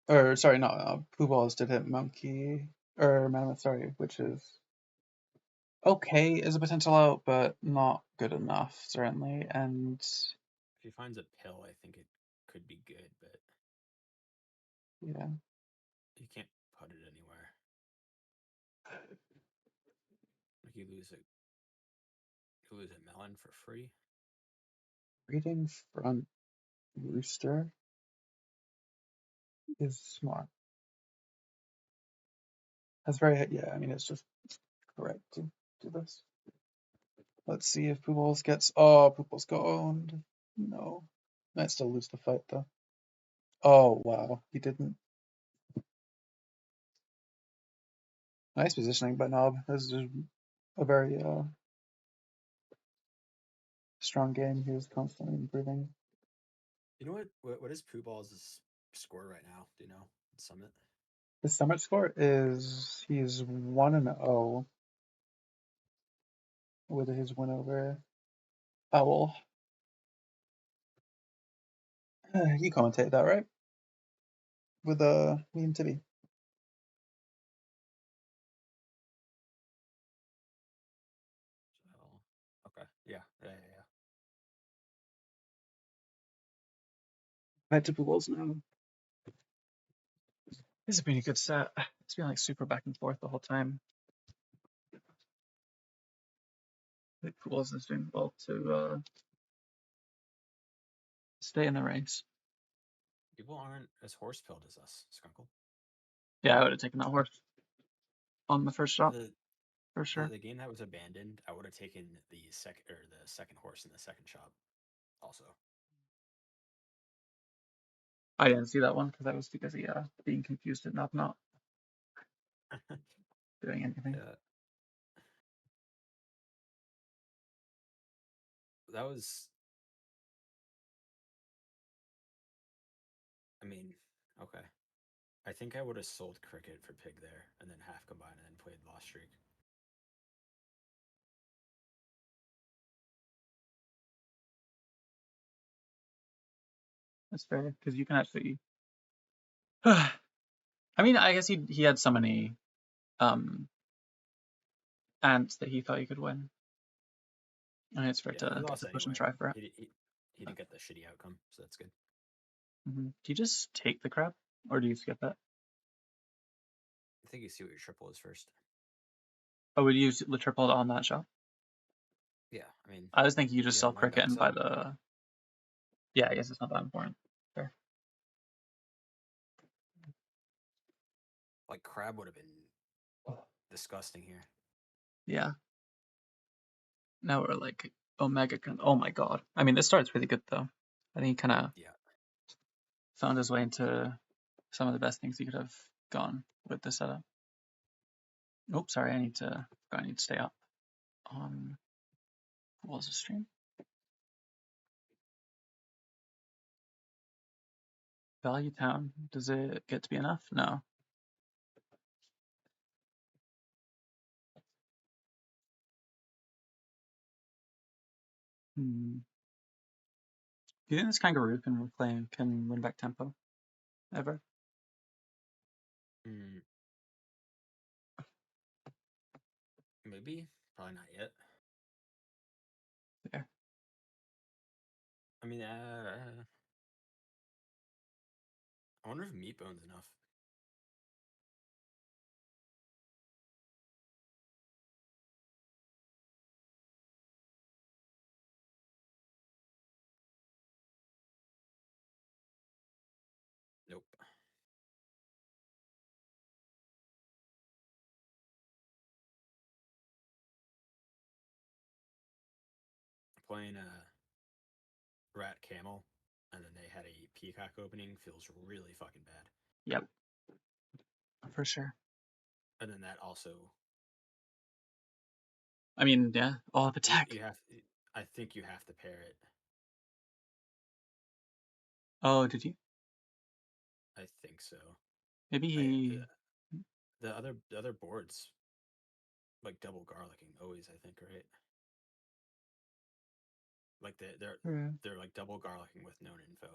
Or, sorry, not Pooballz did hit Monkey. Or Mammoth, sorry, which is okay as a potential out, but not good enough, certainly. And If he finds a pill, I think it could be good, but yeah, you can't put it anywhere. Like you lose a melon for free. reading front rooster is smart. That's very, yeah, I mean, it's just correct to do this. Let's see if Pooballz gets, oh, Pooballz got owned. No. Might still lose the fight, though. Oh, wow, he didn't. Nice positioning by Nob. This is a very strong game. He was constantly improving. You know what is Pooballz' score right now? Do you know? Summit. His summit score is he's 1-0 with his win over Owl. You commentate that, right? With me and Tibby. Okay. Yeah. Back to Pooballz now. This has been a good set. It's been like super back and forth the whole time. I think Pooballz is doing well to stay in the race. People aren't as horse pilled as us, Skunkle. Yeah, I would have taken that horse on the first shot for sure. The game that was abandoned, I would have taken the second horse in the second shop. Also, I didn't see that one because I was too busy being confused and not doing anything. yeah. That was. I mean, okay. I think I would have sold Cricket for Pig there, and then half combine, and then played Lost Streak. That's fair because you can actually. I mean, I guess he had so many ants that he thought he could win. And it's fair Yeah, to he get lost the push and anyway. try for it. He didn't get the shitty outcome, so that's good. Do you just take the crab, or do you skip it? I think you see what your triple is first. Oh, would you use the triple on that shot? Yeah, I mean, I was thinking you just yeah, sell win cricket and buy backside. the. Yeah, I guess it's not that important. Fair. Like crab would have been disgusting here. Yeah. Now we're like Omega. Oh my god. I mean, this start's really good though. I think he kind of Yeah. found his way into some of the best things he could have gone with the setup. Oh, sorry. I need to stay up on Pooballz' stream. Value Town. Does it get to be enough? No. Do you think this kangaroo can win back tempo ever? Maybe, probably not yet. Yeah. I mean, I wonder if meat bone's enough. Nope. Playing a rat camel, and then they had a peacock opening feels really fucking bad. Yep. For sure. And then that also. I mean, yeah, all of attack. You have. I think you have to pair it. Oh, did you? I think so. Maybe he. The other boards, like double garlicking, always, I think, right? Like they're like double garlicking with known info,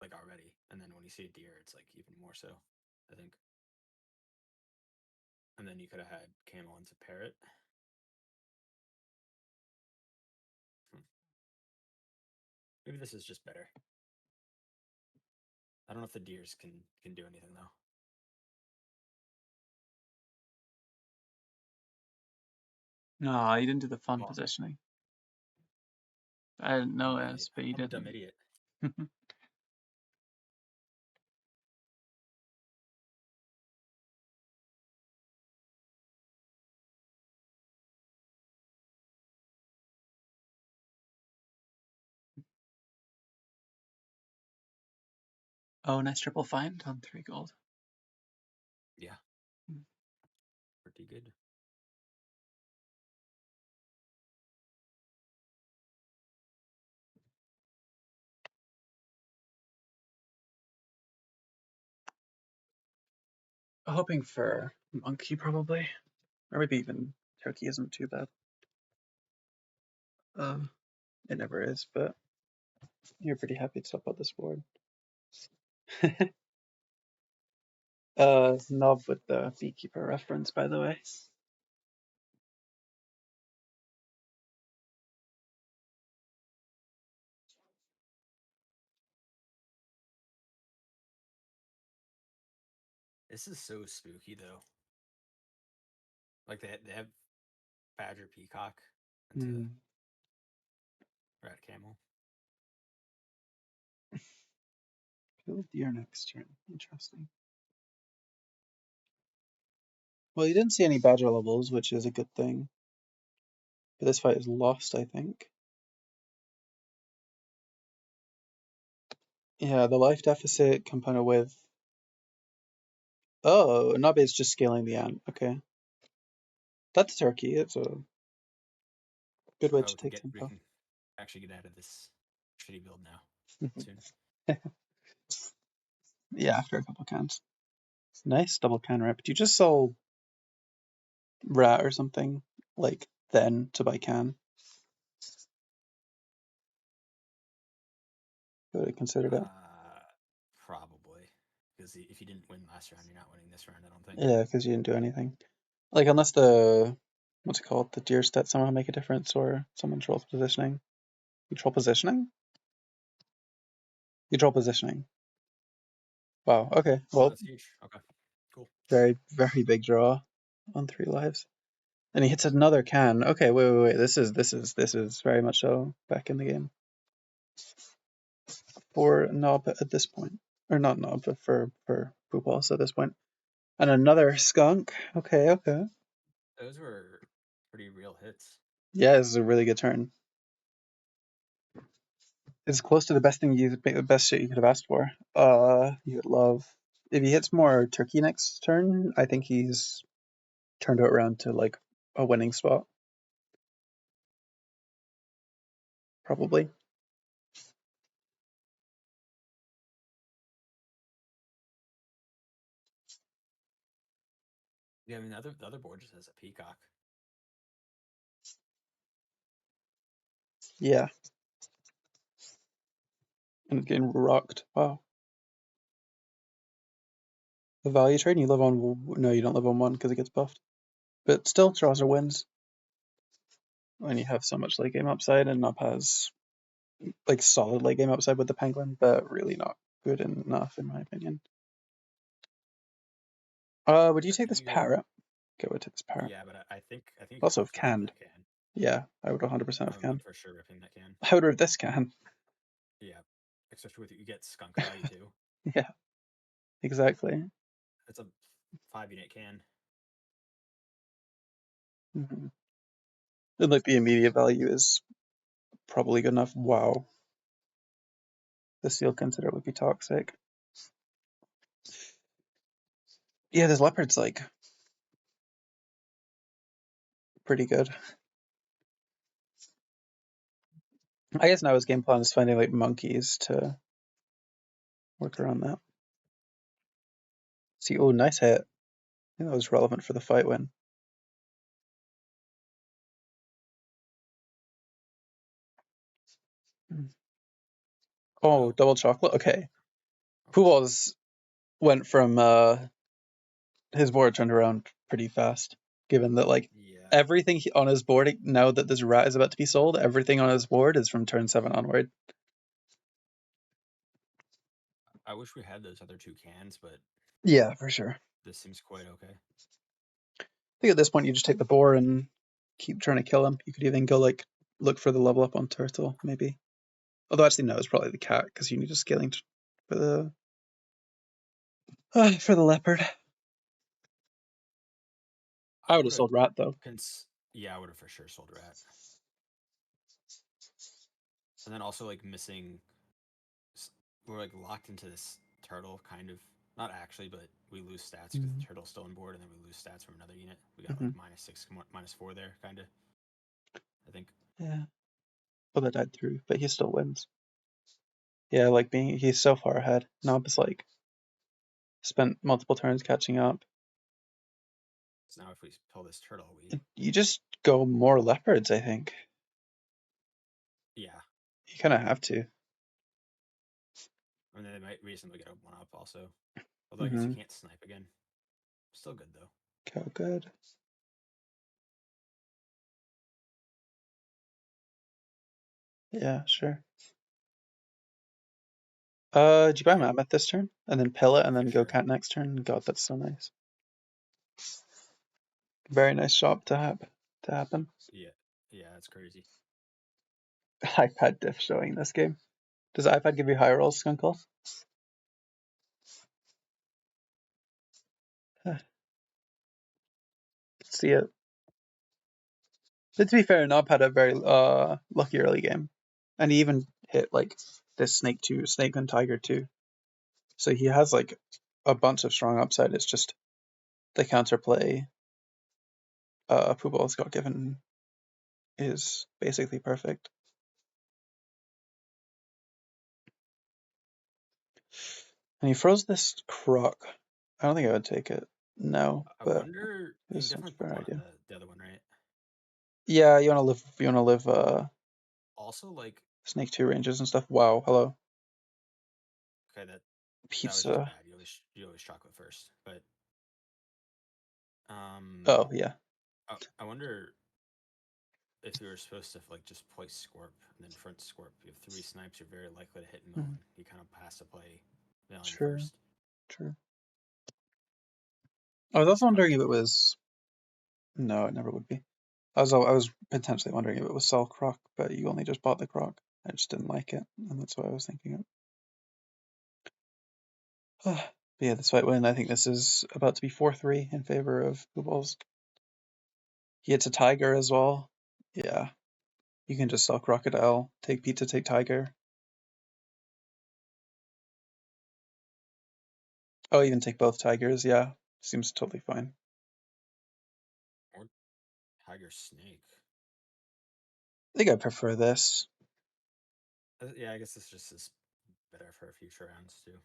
like already. And then when you see a deer, it's like even more so, I think. And then you could have had camel into parrot. Maybe this is just better. I don't know if the deers can do anything though. No, you didn't do the fun Well, positioning. I didn't know this, but you I'm a did. dumb idiot. Oh, nice triple find on 3 gold. Yeah. Pretty good. Hoping for monkey probably, or maybe even turkey isn't too bad. It never is, but you're pretty happy to stop out this board. Knob with the beekeeper reference, by the way. This is so spooky though. Like they have badger peacock into rat camel. Kill deer next turn. Interesting. Well, you didn't see any badger levels, which is a good thing. But this fight is lost, I think. Yeah, the life deficit component with. Oh, Nabe is just scaling the ant. Okay. That's turkey. It's a good way to take We tempo. can actually get out of this shitty build now. Soon. Yeah, after a couple cans. Nice double can rip. Do you just sell rat or something like then to buy can? Would have considered it. Probably. Because if you didn't win last round, you're not winning this round, I don't think. Yeah, because you didn't do anything. Like, unless the what's it called? The deer stat somehow make a difference, or someone controls positioning. Control positioning? Control positioning. Wow, okay. Oh, Well, that's huge. Okay, cool. very, very big draw on 3 lives. And he hits another can. Okay, wait. This is very much so back in the game. For Knob at this point. Or not Knob, but for Pooballz at this point. And another skunk. Okay. Those were pretty real hits. Yeah, this is a really good turn. It's close to the best shit you could have asked for. You would love if he hits more turkey next turn. I think he's turned it around to like a winning spot. Probably. Yeah, I mean the other board just has a peacock. Yeah. And it's getting rocked. Wow. The value trade, you live on. No, you don't live on 1 because it gets buffed. But still, draws are wins. When you have so much late game upside, and Nup has like solid late game upside with the Penguin, but really not good enough in my opinion. Would you take this parrot? Go with this parrot. Yeah, but I think you Also have to rip canned. that can. Yeah, I would 100% have I'm canned. for sure ripping that can. I would rip this can. Yeah, especially with you get skunk value too. Yeah, exactly. It's a 5-unit can. Mm-hmm. And like the immediate value is probably good enough. Wow. The seal consider would be toxic. Yeah, this leopard's like pretty good. I guess now his game plan is finding like monkeys to work around that. See, oh, nice hit. I think that was relevant for the fight win. Oh, double chocolate? Okay. Pooballz went from his board turned around pretty fast, given that like Yeah. everything on his board, now that this rat is about to be sold, everything on his board is from turn 7 onward. I wish we had those other 2 cans, but Yeah, for sure. this seems quite okay. I think at this point you just take the boar and keep trying to kill him. You could even go like look for the level up on turtle, maybe. Although actually no, it's probably the cat because you need a scaling for the leopard. I would have sold rat though. Yeah, I would have for sure sold rat. And then also like missing, we're like locked into this turtle kind of. Not actually, but we lose stats because the turtle's still on board, and then we lose stats from another unit. We got like -6, -4 there, kind of. I think. Yeah. Well, that died through, but he still wins. Yeah, like he's so far ahead. Nob is like spent multiple turns catching up. So now if we pull this turtle, you just go more leopards, I think. Yeah. You kind of have to. I mean, they might recently get a 1-up also. Although I guess you can't snipe again. Still good though. Cow good. Yeah, sure. Did you buy Mammoth this turn? And then pill it and then go cat next turn? God, that's so nice. Very nice shop to happen. Yeah, that's crazy. iPad diff showing this game. Does iPad give you high rolls, Skunkle? See it. But to be fair, Nob had a very lucky early game. And he even hit like this snake and tiger too. So he has like a bunch of strong upside. It's just the counterplay Pooballz got given is basically perfect. And he froze this croc. I don't think I would take it. No, I but wonder. You can definitely put one of the other one, right? Yeah, you wanna live also like snake 2 ranges and stuff. Wow, hello. Okay, that Pizza. was just bad. You always chocolate first, but Oh yeah. I wonder if you were supposed to like just play Scorp and then front Scorp. You have 3 snipes, you're very likely to hit Millen. You kind of has to play Millen True. first. True. I was also wondering if it was. No, it never would be. I was potentially wondering if it was Sell Croc, but you only just bought the Croc. I just didn't like it, and that's what I was thinking of. But yeah, this fight win. I think this is about to be 4-3 in favor of Pooballz. He hits a Tiger as well. Yeah, you can just sell Crocodile, take Pizza, take Tiger. Oh, even take both Tigers. Yeah, seems totally fine. Or Tiger Snake. I think I prefer this. Yeah, I guess this just is better for future rounds too.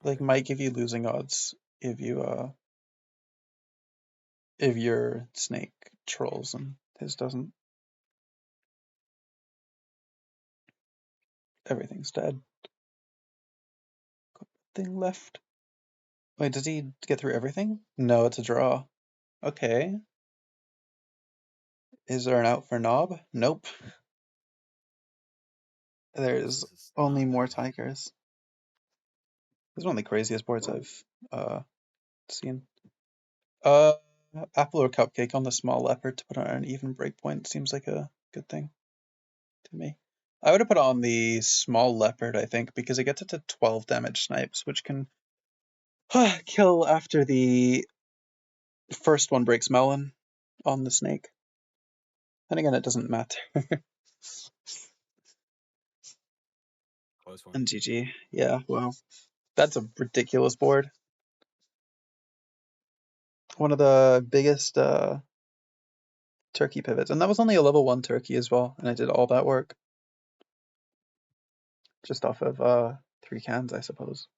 Like, might give you losing odds if your snake trolls and his doesn't. Everything's dead. Thing left. Wait, does he get through everything? No, it's a draw. Okay. Is there an out for Knob? Nope. There's This is only not more good. Tigers. This is one of the craziest boards I've seen. Apple or Cupcake on the small leopard to put on an even breakpoint seems like a good thing to me. I would have put on the small leopard, I think, because it gets it to 12 damage snipes, which can kill after the first one breaks melon on the snake. And again, it doesn't matter. Close one. And GG. Yeah, wow. That's a ridiculous board. One of the biggest turkey pivots. And that was only a level 1 turkey as well. And I did all that work. Just off of 3 cans, I suppose.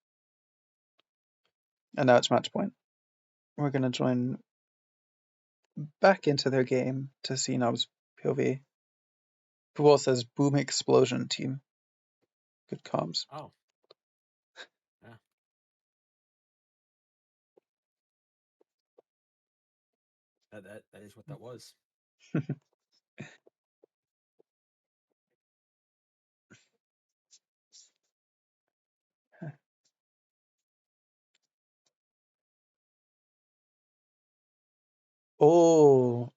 And now it's match point. We're going to join back into their game to see Nob's POV. Pooballz says boom explosion team. Good comms. Oh. Yeah. That is what that was. Oh,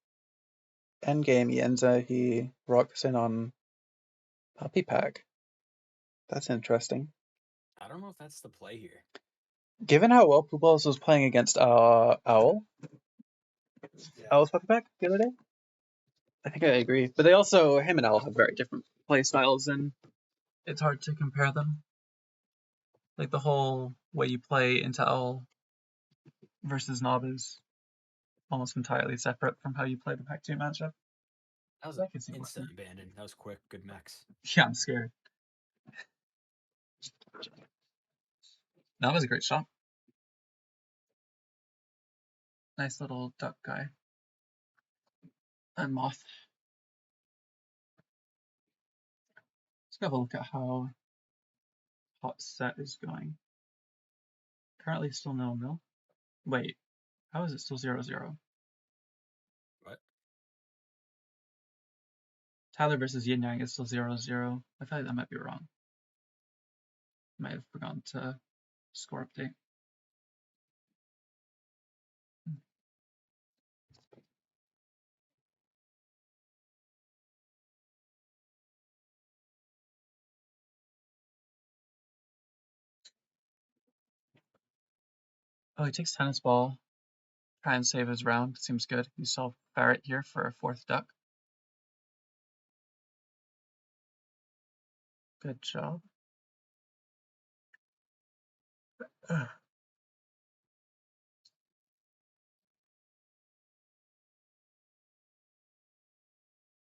endgame Yenza, he rocks in on Puppy Pack. That's interesting. I don't know if that's the play here. Given how well Pooballz was playing against Owl's Puppy Pack the other day, I think I agree. But they also, him and Owl have very different play styles, and it's hard to compare them. Like the whole way you play into Owl versus Nob is almost entirely separate from how you play the Pack 2 matchup. That was I can see instant working. abandon. That was quick. Good mechs. Yeah, I'm scared. That was a great shot. Nice little duck guy. And moth. Let's have a look at how hot set is going. Currently still 0-0. Wait, how is it still 0-0? What? Tyler versus Yin Yang is still 0-0. I feel like that might be wrong. Might have forgotten to score update. Oh, he takes tennis ball. Try and save his round. Seems good. You saw Barrett here for a 4th duck. Good job.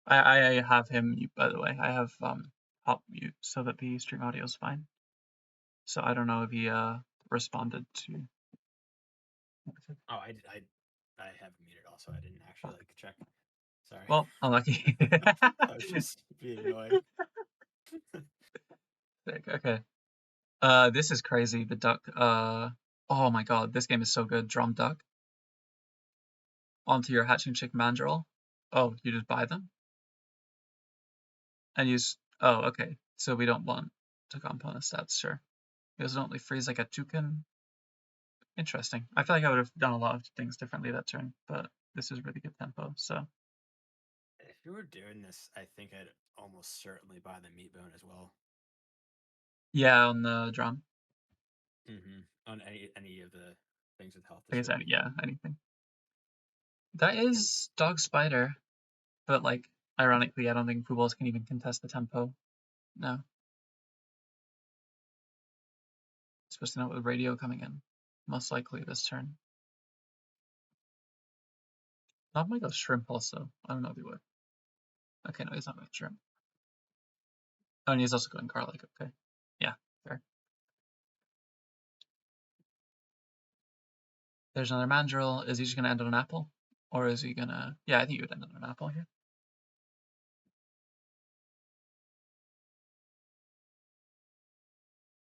I have him mute, by the way. I have pop mute so that the stream audio is fine. So I don't know if he responded to. Oh, I have muted also. I didn't actually like check. Sorry. Well, unlucky. I was just being annoying. Okay. This is crazy. The duck. Oh my god, this game is so good. Drum duck. onto your hatching chick mandrill. Oh, you just buy them? And use, oh, okay. So we don't want to component stats, sure. Because it only frees like a toucan. Interesting. I feel like I would have done a lot of things differently that turn, but this is really good tempo, so. If you were doing this, I think I'd almost certainly buy the meat bone as well. Yeah, on the drum. On any of the things with health. I guess, destroy. yeah, anything. That is Dog Spider, but like, ironically, I don't think Pooballz can even contest the tempo. No. Especially not with radio coming in. Most likely this turn. Not might go shrimp also. I don't know if he would. Okay, no, he's not going shrimp. Oh, and he's also going garlic. Okay. Yeah, fair. There's another mandrill. Is he just going to end on an apple? Or is he going to... Yeah, I think he would end on an apple here.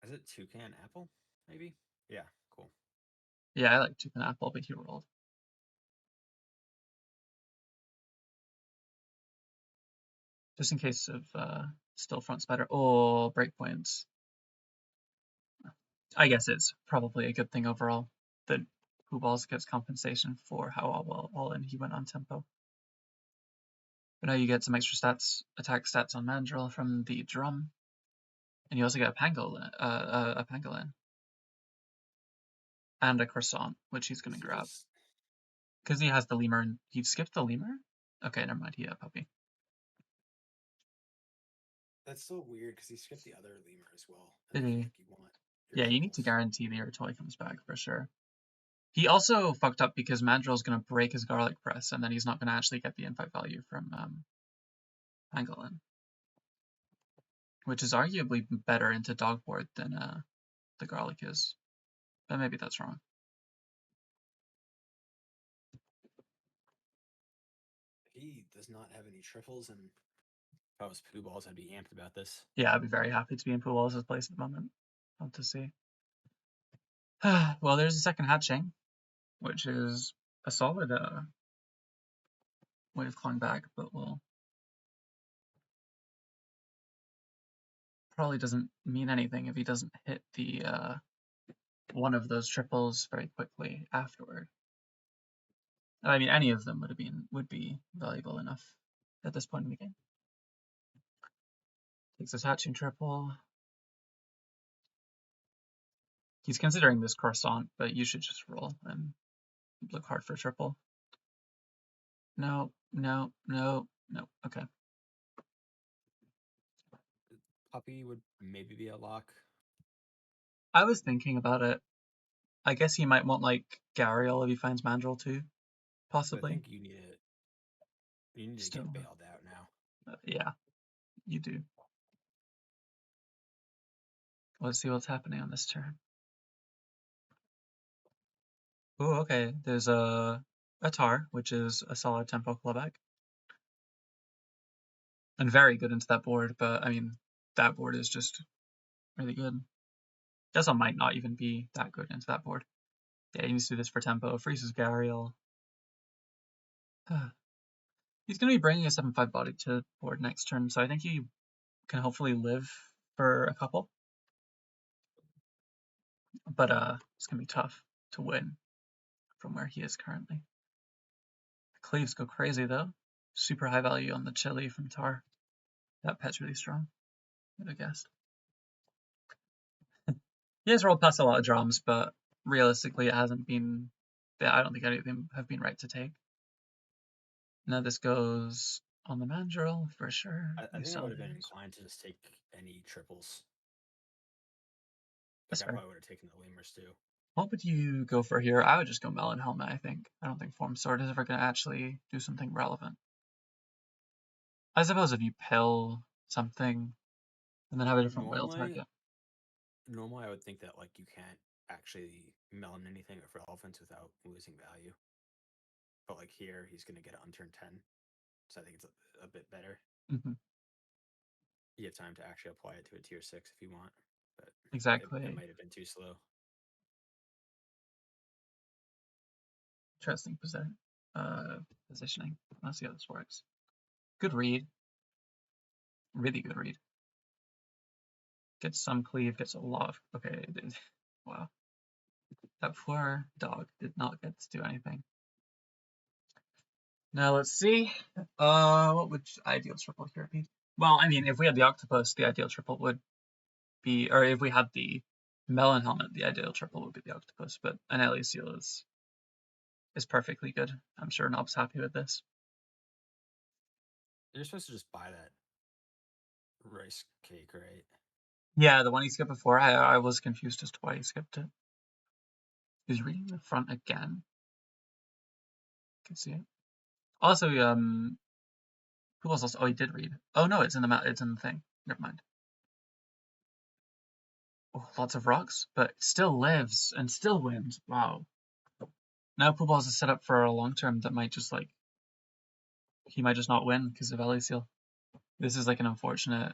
Is it toucan apple? Maybe? Yeah, cool. Yeah, I like toucan apple, but he rolled. Just in case of still front spider. Oh, breakpoints. I guess it's probably a good thing overall that Pooballz gets compensation for how well all in he went on tempo. But now you get some extra stats, attack stats on mandrill from the drum. And you also get a pangolin. And a croissant, which he's going to grab. Because he has the lemur, and he skipped the lemur? Okay, never mind, he had a puppy. That's so weird because he skipped the other lemur as well. Did I feel he? like you want your Yeah, you need to triples. guarantee that your toy comes back for sure. He also fucked up because Mandrill's going to break his garlic press, and then he's not going to actually get the infight value from Pangolin. Which is arguably better into dog board than the garlic is. But maybe that's wrong. He does not have any triples, and if I was Pooballz, I'd be amped about this. Yeah, I'd be very happy to be in Pooballz' place at the moment. Fun to see. Well, there's a second hatching, which is a solid way of clawing back, but will probably doesn't mean anything if he doesn't hit the one of those triples very quickly afterward. I mean, any of them would be valuable enough at this point in the game. Takes his hatching triple. He's considering this croissant, but you should just roll and look hard for triple. No, no, no, no. Okay. Puppy would maybe be a lock. I was thinking about it. I guess he might want like Gariel if he finds Mandrill too, possibly. I think you need it. You need to get bailed out now. Yeah, you do. Let's see what's happening on this turn. Oh, okay. There's a tar, which is a solid tempo clawback. And very good into that board, but I mean, that board is just really good. This one might not even be that good into that board. Yeah, he needs to do this for tempo. Freezes Gariel. He's going to be bringing a 7/5 body to board next turn, so I think he can hopefully live for a couple. But it's going to be tough to win from where he is currently. The Cleaves go crazy though. Super high value on the chili from Tar. That pet's really strong. I'd have guessed. He has rolled past a lot of drums, but realistically it hasn't been... Yeah, I don't think any of them have been right to take. Now this goes on the Mandrill for sure. I think I would have been inclined to just take any triples. That's I fair. probably would have taken the lemurs too. What would you go for here? I would just go Melon Helmet, I think. I don't think Form Sword is ever going to actually do something relevant. I suppose if you pill something and then have a different whale target. Normally, I would think that like you can't actually melon anything of relevance without losing value. But like here, he's going to get an unturned 10. So I think it's a bit better. Mm-hmm. You have time to actually apply it to a tier 6 if you want. But exactly. It might have been too slow. Interesting positioning. Let's see how this works. Good read. Really good read. Gets some cleave, gets a lot of... Okay, wow. That poor dog did not get to do anything. Now let's see. What would ideal triple here be? Well, I mean, if we had the octopus, the ideal triple would be... Or if we had the melon helmet, the ideal triple would be the octopus. But an Ellie seal is perfectly good. I'm sure Nob's happy with this. You're supposed to just buy that rice cake, right? Yeah, the one he skipped before, I was confused as to why he skipped it. He's reading the front again. Can see it. Also, who else? Oh, he did read. Oh no, it's in the thing. Never mind. Oh, lots of rocks, but still lives and still wins. Wow. Now Pooballz is set up for a long term that might just like he might just not win because of Ellie Seal. This is like an unfortunate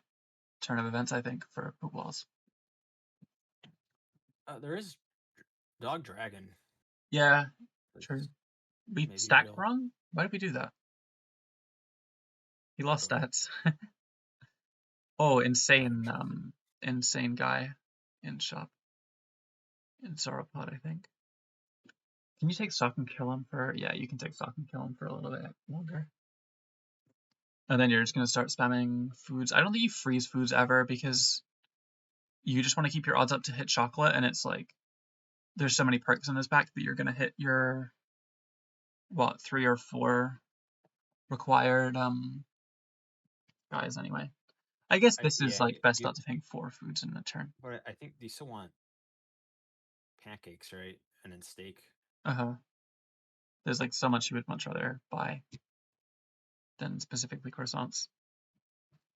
turn of events, I think, for Pooballz. There is Dog Dragon. Yeah, It's true. We maybe stacked real. wrong? Why did we do that? He lost Okay. stats. Oh, insane, insane guy in shop. In Sauropod, I think. Can you take stock and kill him for... Yeah, you can take stock and kill him for a little bit longer. And then you're just going to start spamming foods. I don't think you freeze foods ever because you just want to keep your odds up to hit chocolate, and it's like there's so many perks in this pack that you're going to hit your, what, 3 or 4 required guys anyway. I guess this is like best odds of hitting 4 foods in a turn. But I think you still want pancakes, right? And then steak. There's like so much you would much rather buy than specifically croissants.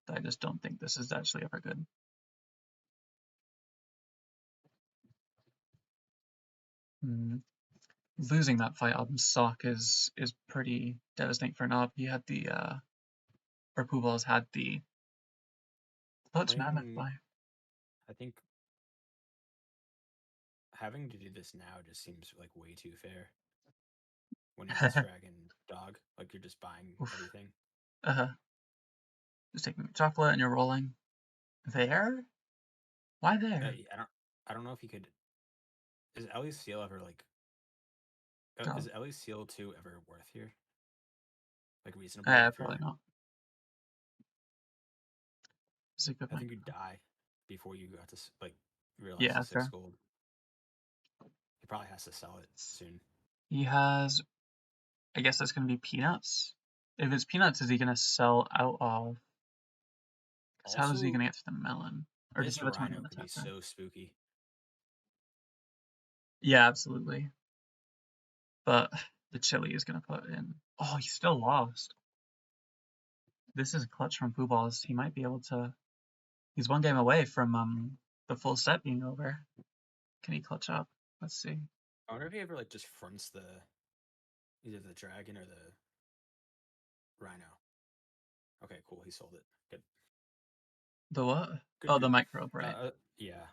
I just don't think this is actually ever good. Losing that fight on Sock is pretty devastating for Nob. He had the or Pooballz had the Clutch Mammoth fly. I think having to do this now just seems like way too fair. When you're just dragging dog, like you're just buying everything. Just taking chocolate and you're rolling. There? Why there? I don't know if you could. Is Ellie's Seal ever like? Is Ellie's Seal 2 ever worth here? Like reasonably? Probably not. I think you die before you got to like realize yeah, the 6 gold. He probably has to sell it soon. He has. I guess that's going to be peanuts. If it's peanuts, is he going to sell out of? Because how is he going to get to the melon? Or does he have a rhino could be so spooky. Yeah, absolutely. But the chili is going to put in. Oh, he still lost. This is a clutch from Pooballz. He might be able to. He's 1 game away from the full set being over. Can he clutch up? Let's see. I wonder if he ever like just fronts either the dragon or the rhino. Okay, cool. He sold it. Good. The what? Good, the microbe, right? Yeah.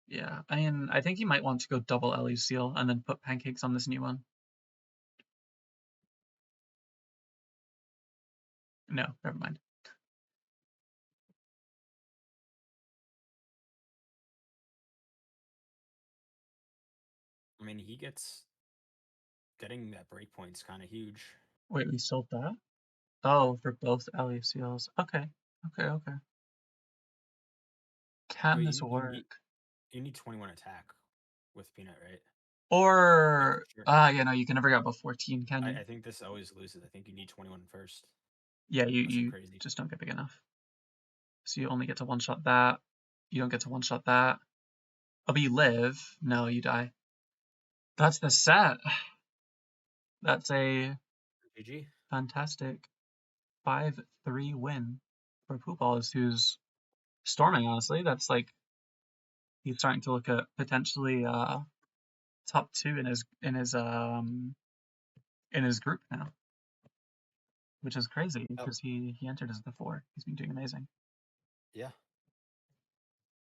Yeah, I mean, I think he might want to go double Ellie's Seal and then put pancakes on this new one. No, never mind. I mean, getting that breakpoint's kind of huge. Wait, we sold that? Oh, for both Ellie Seals. Okay. Can this work? You need 21 attack with Peanut, right? Or, yeah, no, you can never get above 14, can you? I think this always loses. I think you need 21 first. Yeah, you just don't get big enough. So you only get to one-shot that. You don't get to one-shot that. Oh, but you live. No, you die. That's the set. That's a GG. Fantastic 5-3 win for Pooballz, who's storming, honestly. That's like he's starting to look at potentially top 2 in his group now, which is crazy because he entered as the 4. He's been doing amazing. Yeah.